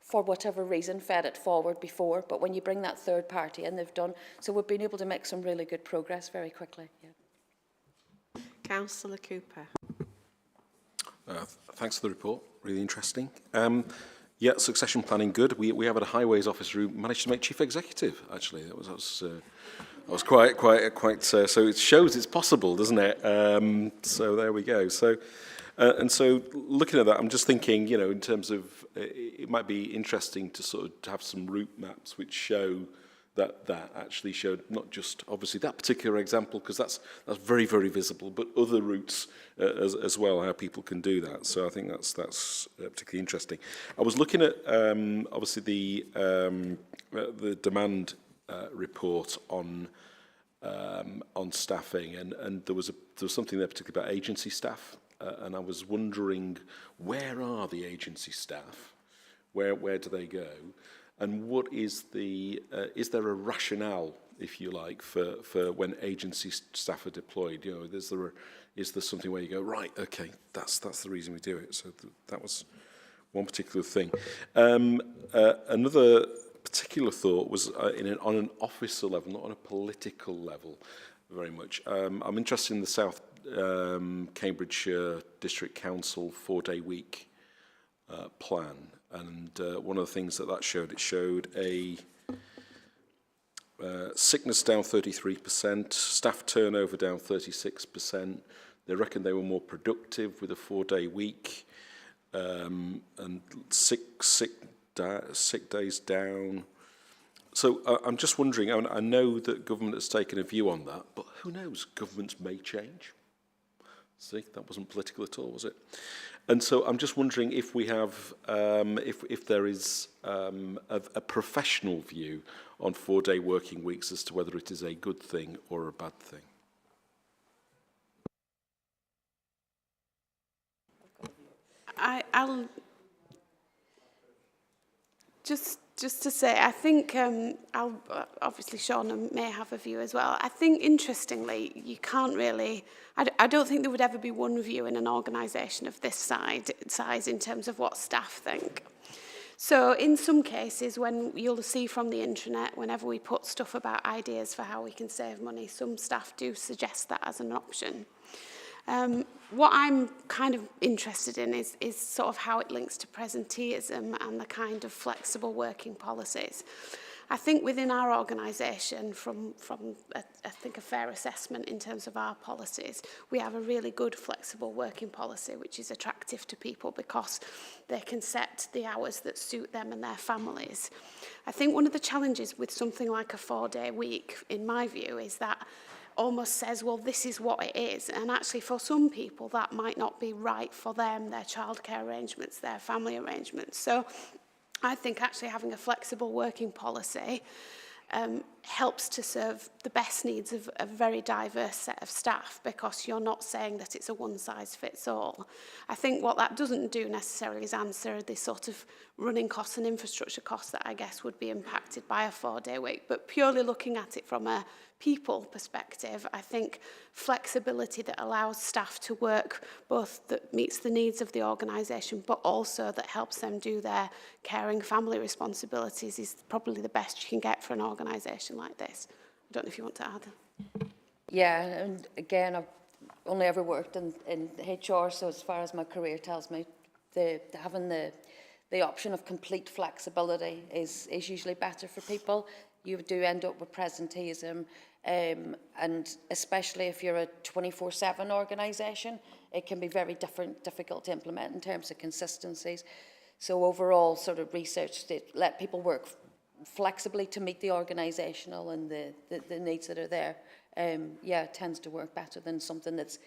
for whatever reason, fed it forward before. But when you bring that third party in, they've done. So we've been able to make some really good progress very quickly. Yeah. Councillor Cooper. Thanks for the report. Really interesting. Yeah, succession planning good. We have a highways officer who managed to make chief executive. Actually, that was quite. So it shows it's possible, doesn't it? So there we go. So. And so looking at that, I'm just thinking, you know, in terms of, it might be interesting to sort of have some route maps which show that actually showed not just obviously that particular example, because that's very, very visible, but other routes as well, how people can do that. So I think that's particularly interesting. I was looking at obviously the demand report on staffing, and there was something there particularly about agency staff. And I was wondering, where are the agency staff? Where do they go? And what is is there a rationale, if you like, for when agency staff are deployed? You know, is there something where you go, right, okay, that's the reason we do it? So that was one particular thing. Another particular thought was on an officer level, not on a political level, very much. I'm interested in the South Cambridgeshire District Council 4-day week plan. And one of the things that showed, it showed a sickness down 33%, staff turnover down 36%. They reckon they were more productive with a 4-day week, and sick days down. So I'm just wondering, I know that government has taken a view on that, but who knows, governments may change. See, that wasn't political at all, was it? And so I'm just wondering if we have, if there is a professional view on 4-day working weeks as to whether it is a good thing or a bad thing. I'll just to say, I think obviously Sean may have a view as well. I think interestingly, you can't really. I don't think there would ever be one view in an organisation of this size in terms of what staff think. So in some cases, when you'll see from the intranet, whenever we put stuff about ideas for how we can save money, some staff do suggest that as an option. What I'm kind of interested in is sort of how it links to presenteeism and the kind of flexible working policies. I think within our organisation, from I think a fair assessment in terms of our policies, we have a really good flexible working policy, which is attractive to people because they can set the hours that suit them and their families. I think one of the challenges with something like a 4-day week, in my view, is that almost says, well, this is what it is. And actually for some people, that might not be right for them, their childcare arrangements, their family arrangements. So I think actually having a flexible working policy helps to serve the best needs of a very diverse set of staff, because you're not saying that it's a one-size-fits-all. I think what that doesn't do necessarily is answer the sort of running costs and infrastructure costs that I guess would be impacted by a 4-day week. But purely looking at it from a people perspective, I think flexibility that allows staff to work both that meets the needs of the organisation but also that helps them do their caring family responsibilities is probably the best you can get for an organisation like this. I don't know if you want to add. Yeah, and again, I've only ever worked in HR, so as far as my career tells me, having the option of complete flexibility is usually better for people. You do end up with presenteeism, and especially if you're a 24/7 organisation, it can be very difficult to implement in terms of consistencies. So overall, sort of research that let people work flexibly to meet the organisational and the needs that are there, it tends to work better than something that's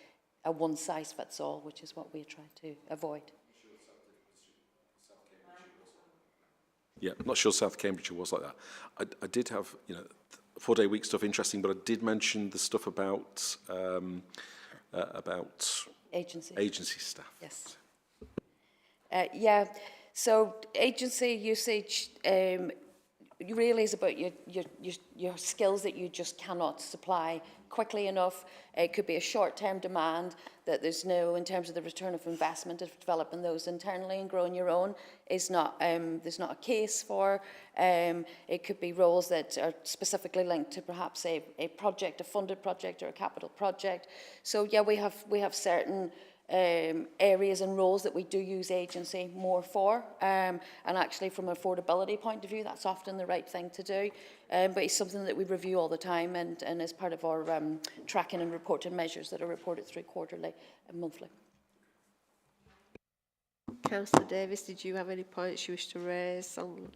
a one-size-fits-all, which is what we try to avoid. Yeah, I'm not sure South Cambridgeshire was like that. I did have, 4-day week stuff interesting, but I did mention the stuff about agency staff. Yes. So agency usage really is about your skills that you just cannot supply quickly enough. It could be a short-term demand that there's no, in terms of the return of investment of developing those internally and growing your own, is not, there's not a case for. It could be roles that are specifically linked to perhaps a project, a funded project or a capital project. So yeah, we have certain areas and roles that we do use agency more for, and actually from an affordability point of view, that's often the right thing to do, but it's something that we review all the time and as part of our tracking and reporting measures that are reported through quarterly and monthly. Councillor Davis, did you have any points you wish to raise on?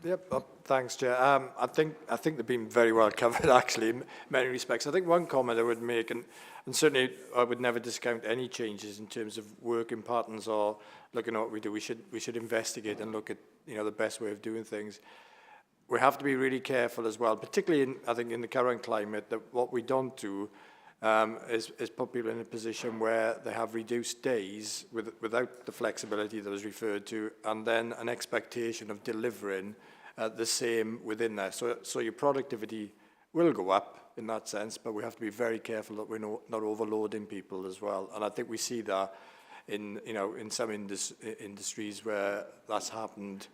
Yep, thanks, Chair. I think they've been very well covered, actually, in many respects. I think one comment I would make, and certainly I would never discount any changes in terms of working patterns or looking at what we do. We should investigate and look at the best way of doing things. We have to be really careful as well, particularly I think in the current climate, that what we don't do is put people in a position where they have reduced days without the flexibility that was referred to, and then an expectation of delivering the same within that. So your productivity will go up in that sense, but we have to be very careful that we're not overloading people as well. And I think we see that in some industries where that's happened.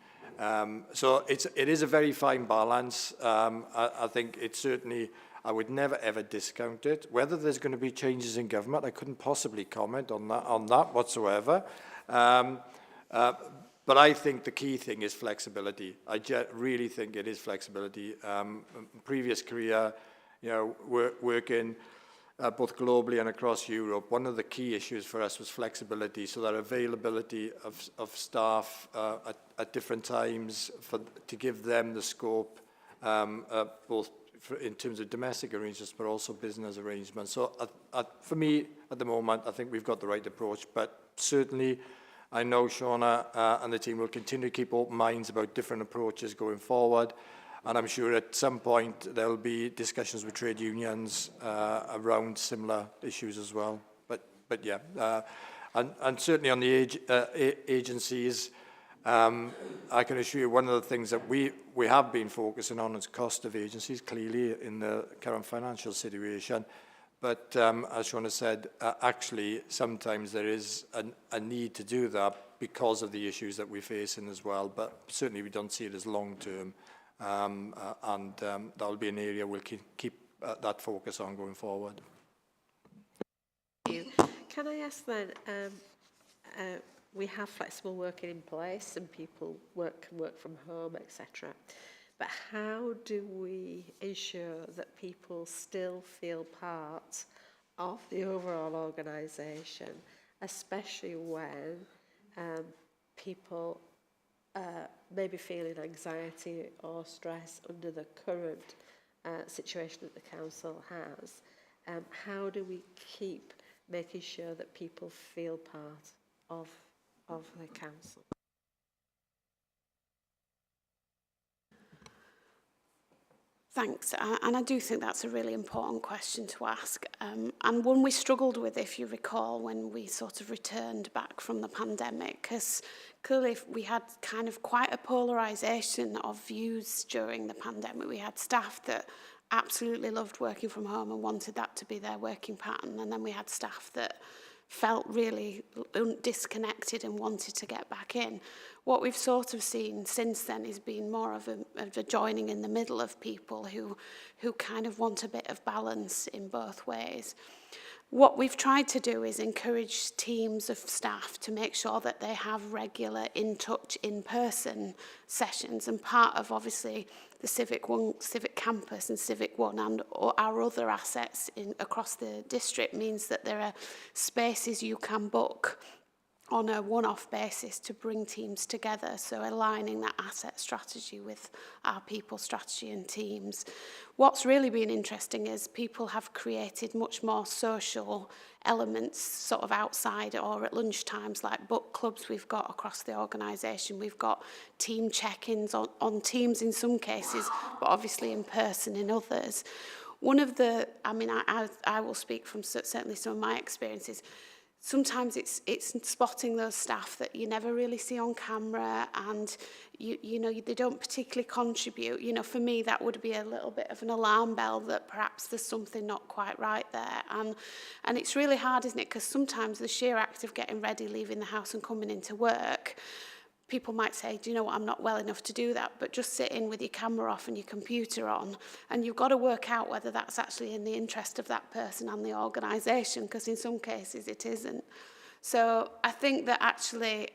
So it is a very fine balance. I think it's certainly, I would never ever discount it. Whether there's going to be changes in government, I couldn't possibly comment on that whatsoever. But I think the key thing is flexibility. I really think it is flexibility. Previous career, you know, working both globally and across Europe, one of the key issues for us was flexibility, so that availability of staff at different times to give them the scope, both in terms of domestic arrangements, but also business arrangements. So for me, at the moment, I think we've got the right approach, but certainly I know Shauna and the team will continue to keep open minds about different approaches going forward. And I'm sure at some point there'll be discussions with trade unions around similar issues as well. But yeah, and certainly on the agencies, I can assure you one of the things that we have been focusing on is cost of agencies, clearly in the current financial situation. But as Shauna said, actually sometimes there is a need to do that because of the issues that we're facing as well. But certainly we don't see it as long term. That will be an area we'll keep that focus on going forward. Thank you. Can I ask then, we have flexible working in place and people can work from home, etc. But how do we ensure that people still feel part of the overall organisation, especially when people maybe feeling anxiety or stress under the current situation that the council has? How do we keep making sure that people feel part of the council? Thanks, and I do think that's a really important question to ask, and one we struggled with, if you recall, when we sort of returned back from the pandemic, because clearly we had kind of quite a polarisation of views during the pandemic. We had staff that absolutely loved working from home and wanted that to be their working pattern, and then we had staff that felt really disconnected and wanted to get back in. What we've sort of seen since then has been more of a joining in the middle of people who kind of want a bit of balance in both ways. What we've tried to do is encourage teams of staff to make sure that they have regular in-touch, in-person sessions, and part of obviously the Civic Campus and Civic One and our other assets across the district means that there are spaces you can book on a one-off basis to bring teams together, so aligning that asset strategy with our people strategy and teams. What's really been interesting is people have created much more social elements sort of outside or at lunch times, like book clubs we've got across the organisation. We've got team check-ins on Teams in some cases, but obviously in person in others. One of the, I mean, I will speak from certainly some of my experiences. Sometimes it's spotting those staff that you never really see on camera, and you know they don't particularly contribute. You know, for me that would be a little bit of an alarm bell that perhaps there's something not quite right there. And it's really hard, isn't it? Because sometimes the sheer act of getting ready, leaving the house and coming into work, people might say, do you know what, I'm not well enough to do that, but just sit in with your camera off and your computer on, and you've got to work out whether that's actually in the interest of that person and the organisation, because in some cases it isn't. So I think that actually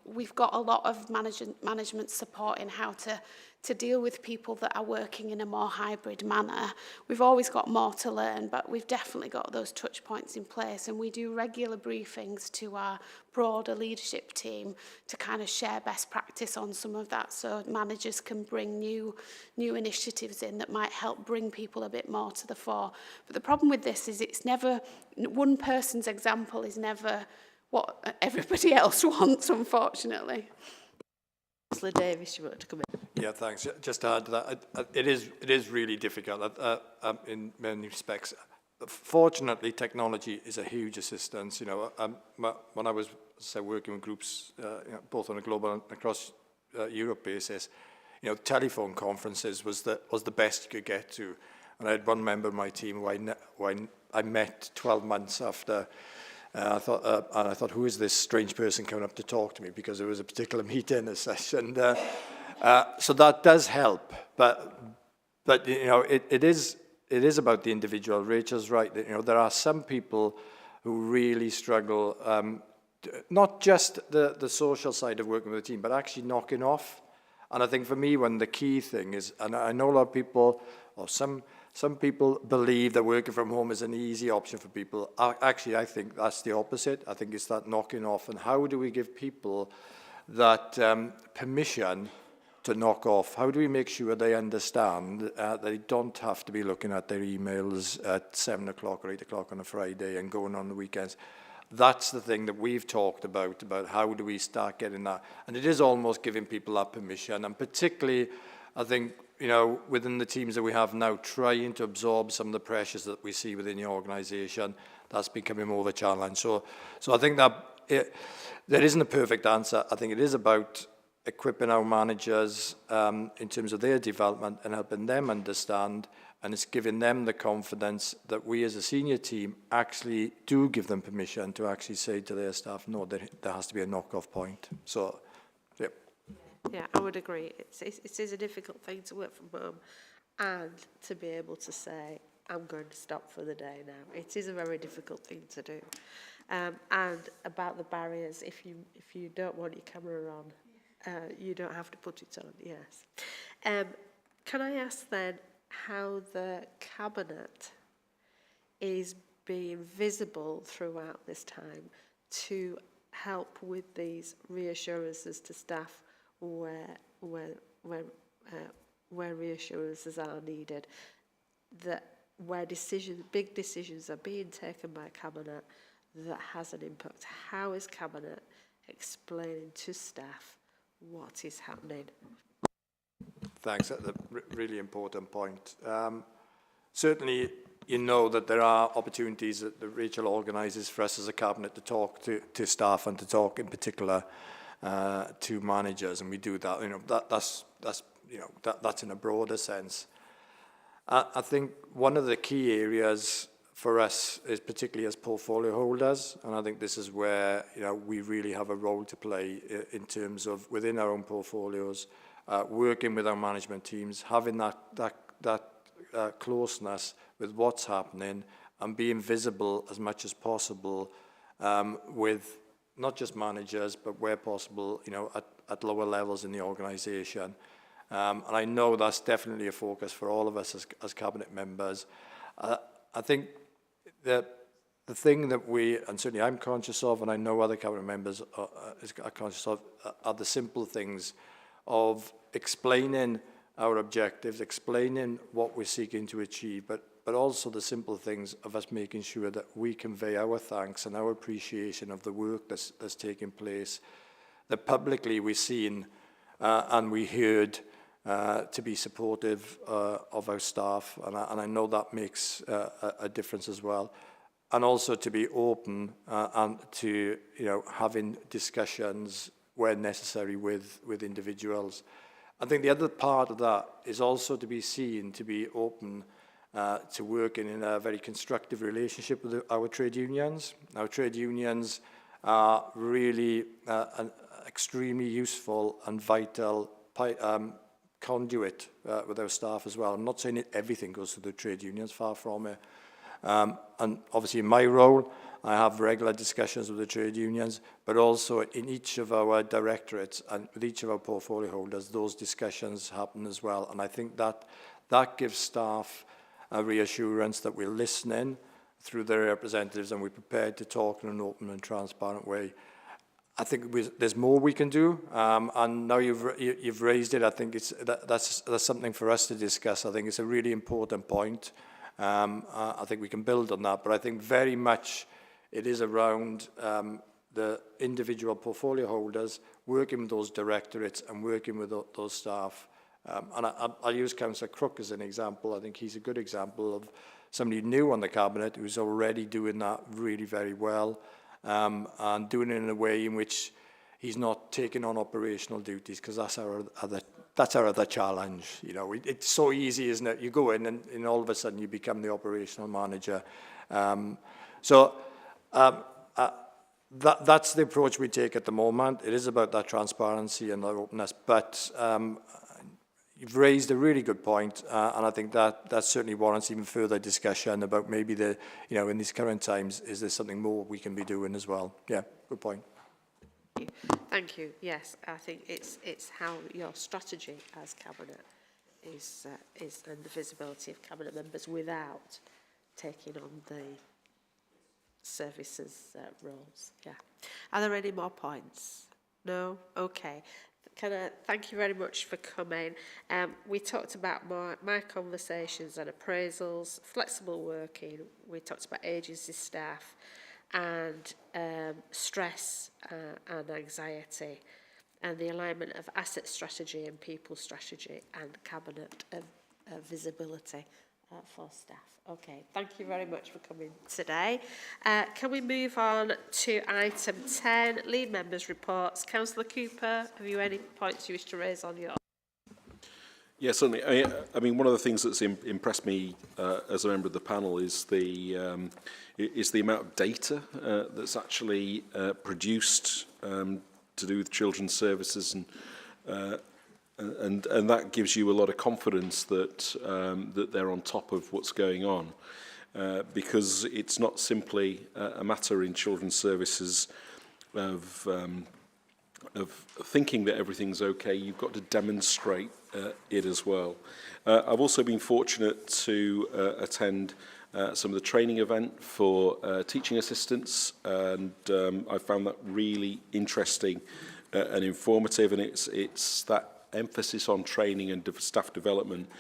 we've got a lot of management support in how to deal with people that are working in a more hybrid manner. We've always got more to learn, but we've definitely got those touch points in place, and we do regular briefings to our broader leadership team to kind of share best practice on some of that, so managers can bring new initiatives in that might help bring people a bit more to the fore. But the problem with this is it's never, one person's example is never what everybody else wants, unfortunately. Councillor Davis, you want to come in? Yeah, thanks. Just to add to that, it is really difficult in many respects. Fortunately, technology is a huge assistance. You know, when I was working with groups, you know, both on a global and across Europe basis, you know, telephone conferences was the best you could get to. And I had one member of my team who I met 12 months after. I thought, who is this strange person coming up to talk to me? Because there was a particular meeting, a session. So that does help, but you know, it is about the individual. Rachel's right that, you know, there are some people who really struggle not just the social side of working with the team, but actually knocking off. And I think for me, one of the key thing is, and I know a lot of people, or some people believe that working from home is an easy option for people. Actually, I think that's the opposite. I think it's that knocking off. And how do we give people that permission to knock off? How do we make sure they understand that they don't have to be looking at their emails at 7 o'clock or 8 o'clock on a Friday and going on the weekends? That's the thing that we've talked about how do we start getting that. And it is almost giving people that permission. And particularly, I think, you know, within the teams that we have now, trying to absorb some of the pressures that we see within the organisation, that's becoming more of a challenge. So I think that there isn't a perfect answer. I think it is about equipping our managers in terms of their development and helping them understand, and it's giving them the confidence that we as a senior team actually do give them permission to actually say to their staff, no, there has to be a knock-off point. So, yeah. Yeah, I would agree. It is a difficult thing to work from home and to be able to say, I'm going to stop for the day now. It is a very difficult thing to do. And about the barriers, if you don't want your camera on, you don't have to put it on, yes. Can I ask then how the Cabinet is being visible throughout this time to help with these reassurances to staff where reassurances are needed, that where big decisions are being taken by Cabinet that has an impact? How is Cabinet explaining to staff what is happening? Thanks. That's a really important point. Certainly, you know that there are opportunities that Rachel organises for us as a Cabinet to talk to staff and to talk in particular to managers, and we do that. You know, that's in a broader sense. I think one of the key areas for us is particularly as portfolio holders, and I think this is where, you know, we really have a role to play in terms of within our own portfolios, working with our management teams, having that closeness with what's happening and being visible as much as possible with not just managers, but where possible, you know, at lower levels in the organisation. And I know that's definitely a focus for all of us as Cabinet members. I think that the thing that we, and certainly I'm conscious of, and I know other Cabinet members are conscious of, are the simple things of explaining our objectives, explaining what we're seeking to achieve, but also the simple things of us making sure that we convey our thanks and our appreciation of the work that's taking place, that publicly we're seen and we heard to be supportive of our staff, and I know that makes a difference as well. And also to be open and to, you know, having discussions where necessary with individuals. I think the other part of that is also to be seen to be open to working in a very constructive relationship with our trade unions. Our trade unions are really an extremely useful and vital conduit with our staff as well. I'm not saying that everything goes to the trade unions, far from it. And obviously in my role, I have regular discussions with the trade unions, but also in each of our directorates and with each of our portfolio holders, those discussions happen as well. And I think that gives staff a reassurance that we're listening through their representatives and we're prepared to talk in an open and transparent way. I think there's more we can do, and now you've raised it. I think that's something for us to discuss. I think it's a really important point. I think we can build on that, but I think very much it is around the individual portfolio holders working with those directorates and working with those staff. And I'll use Councillor Crook as an example. I think he's a good example of somebody new on the Cabinet who's already doing that really very well. And doing it in a way in which he's not taking on operational duties, because that's our other challenge. You know, it's so easy, isn't it? You go in and all of a sudden you become the operational manager. That's the approach we take at the moment. It is about that transparency and that openness, but you've raised a really good point, and I think that certainly warrants even further discussion about maybe in these current times, is there something more we can be doing as well? Yeah, good point. Thank you. Yes, I think it's how your strategy as cabinet is and the visibility of cabinet members without taking on the services roles. Yeah. Are there any more points? No? Okay. Can I thank you very much for coming. We talked about my conversations and appraisals, flexible working. We talked about agency staff and stress and anxiety, and the alignment of asset strategy and people strategy and cabinet visibility for staff. Okay, thank you very much for coming today. Can we move on to item 10, lead members' reports. Councillor Cooper, have you any points you wish to raise on your... Yeah, certainly. I mean, one of the things that's impressed me as a member of the panel is the amount of data that's actually produced to do with children's services, and that gives you a lot of confidence that that they're on top of what's going on, because it's not simply a matter in children's services of thinking that everything's okay. You've got to demonstrate it as well. I've also been fortunate to attend some of the training event for teaching assistants, and I found that really interesting and informative, and it's that emphasis on training and staff development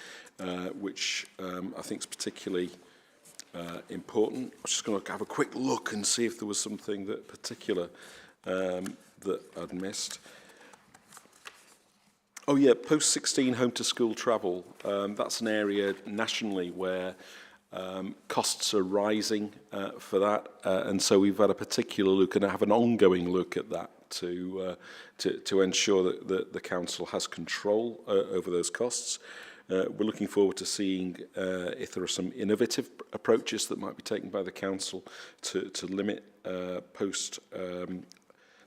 which I think is particularly important. I'm just going to have a quick look and see if there was something that particular that I'd missed. Oh yeah, post-16 home to school travel. That's an area nationally where costs are rising for that, and so we've had a particular look and have an ongoing look at that to ensure that the council has control over those costs. We're looking forward to seeing if there are some innovative approaches that might be taken by the council to limit post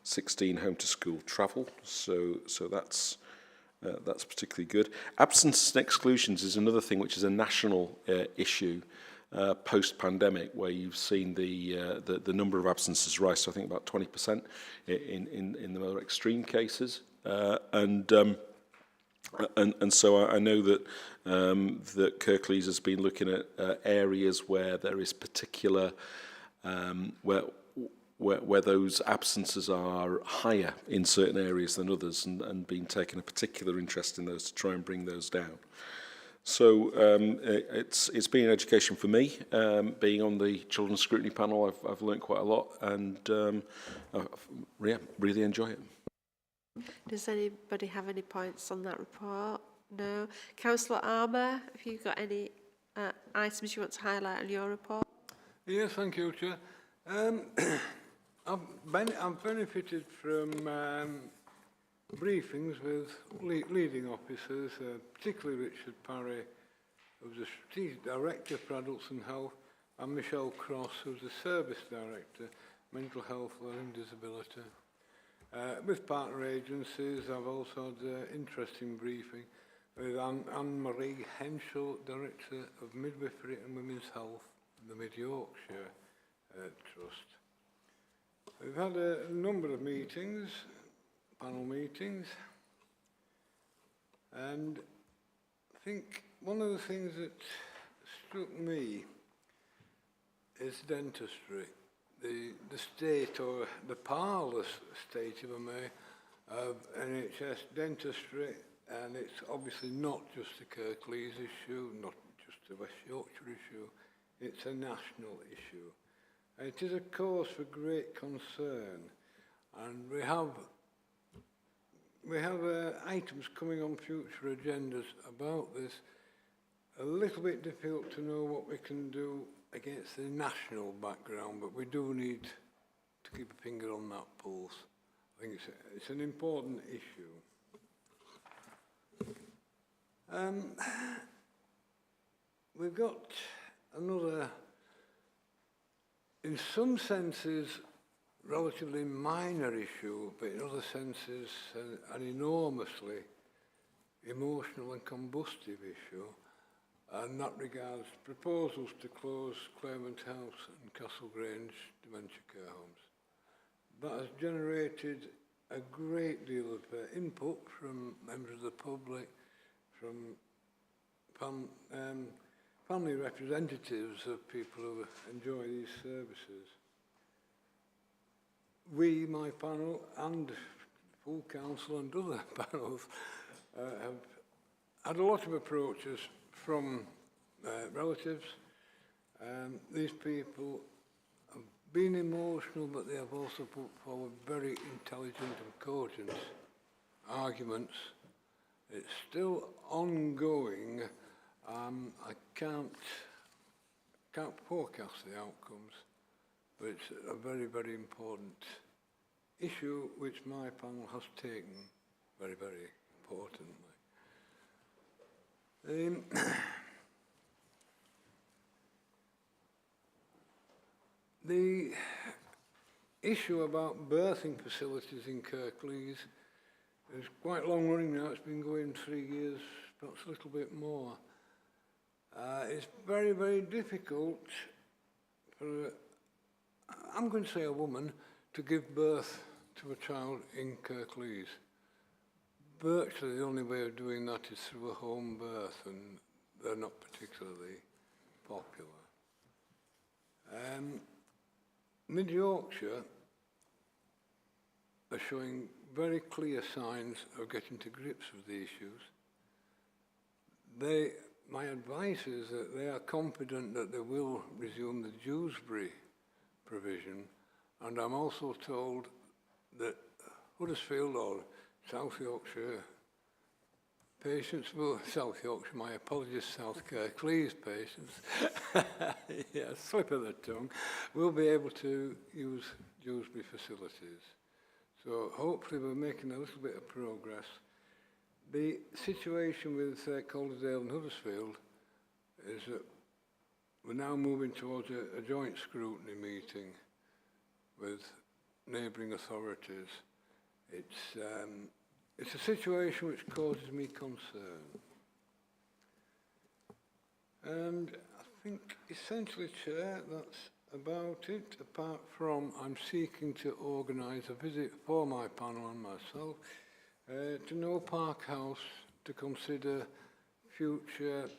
16 home to school travel. So that's particularly good. Absences and exclusions is another thing which is a national issue post-pandemic, where you've seen the number of absences rise to I think about 20% in the more extreme cases, and so I know that that Kirklees has been looking at areas where there is particular where those absences are higher in certain areas than others, and been taking a particular interest in those to try and bring those down. So it's been an education for me, being on the Children's Scrutiny panel. I've learned quite a lot, and yeah, really enjoy it. Does anybody have any points on that report? No. Councillor Armour, have you got any items you want to highlight on your report? Yes, thank you, Chair. I've benefited from briefings with leading officers, particularly Richard Parry, who's the Strategic Director for Adults and Health, and Michelle Cross, who's the Service Director, Mental Health, Learning Disability. With partner agencies, I've also had an interesting briefing with Anne-Marie Henschel, Director of Midwifery and Women's Health, the Mid-Yorkshire Trust. We've had a number of meetings, panel meetings, and I think one of the things that struck me is dentistry. The state, or the parlous state, if I may, of NHS dentistry, and it's obviously not just a Kirklees issue, not just a West Yorkshire issue, it's a national issue. And it is a cause for great concern, and we have items coming on future agendas about this. A little bit difficult to know what we can do against the national background, but we do need to keep a finger on that pulse. I think it's an important issue. We've got another, in some senses, relatively minor issue, but in other senses, an enormously emotional and combustive issue. And that regards proposals to close Claremont House and Castle Grange dementia care homes. That has generated a great deal of input from members of the public, from family representatives of people who enjoy these services. We, my panel, and full council and other panels have had a lot of approaches from relatives. These people have been emotional, but they have also put forward very intelligent and cogent arguments. It's still ongoing. I can't forecast the outcomes, but it's a very, very important issue which my panel has taken very, very importantly. The issue about birthing facilities in Kirklees is quite long running now. It's been going 3 years, perhaps a little bit more. It's very, very difficult for, I'm going to say a woman, to give birth to a child in Kirklees. Virtually the only way of doing that is through a home birth, and they're not particularly popular. Mid-Yorkshire are showing very clear signs of getting to grips with the issues. My advice is that they are confident that they will resume the Dewsbury provision, and I'm also told that Huddersfield or South Yorkshire patients will, South Yorkshire, my apologies, South Kirklees patients, yeah, slip of the tongue, will be able to use Dewsbury facilities. So hopefully we're making a little bit of progress. The situation with Calderdale and Huddersfield is that we're now moving towards a joint scrutiny meeting with neighbouring authorities. It's a situation which causes me concern. And I think essentially, Chair, that's about it, apart from I'm seeking to organise a visit for my panel and myself to Knoll Park House to consider future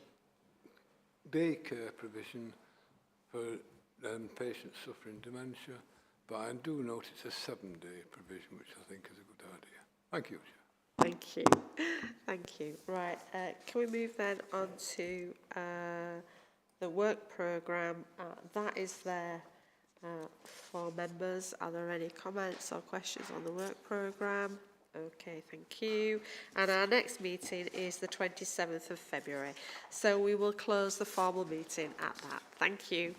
daycare provision for patients suffering dementia. But I do note it's a 7-day provision, which I think is a good idea. Thank you, Chair. Thank you. Thank you. Right, can we move then on to the work programme? That is there for members. Are there any comments or questions on the work programme? Okay, thank you. And our next meeting is the 27th of February. So we will close the formal meeting at that. Thank you.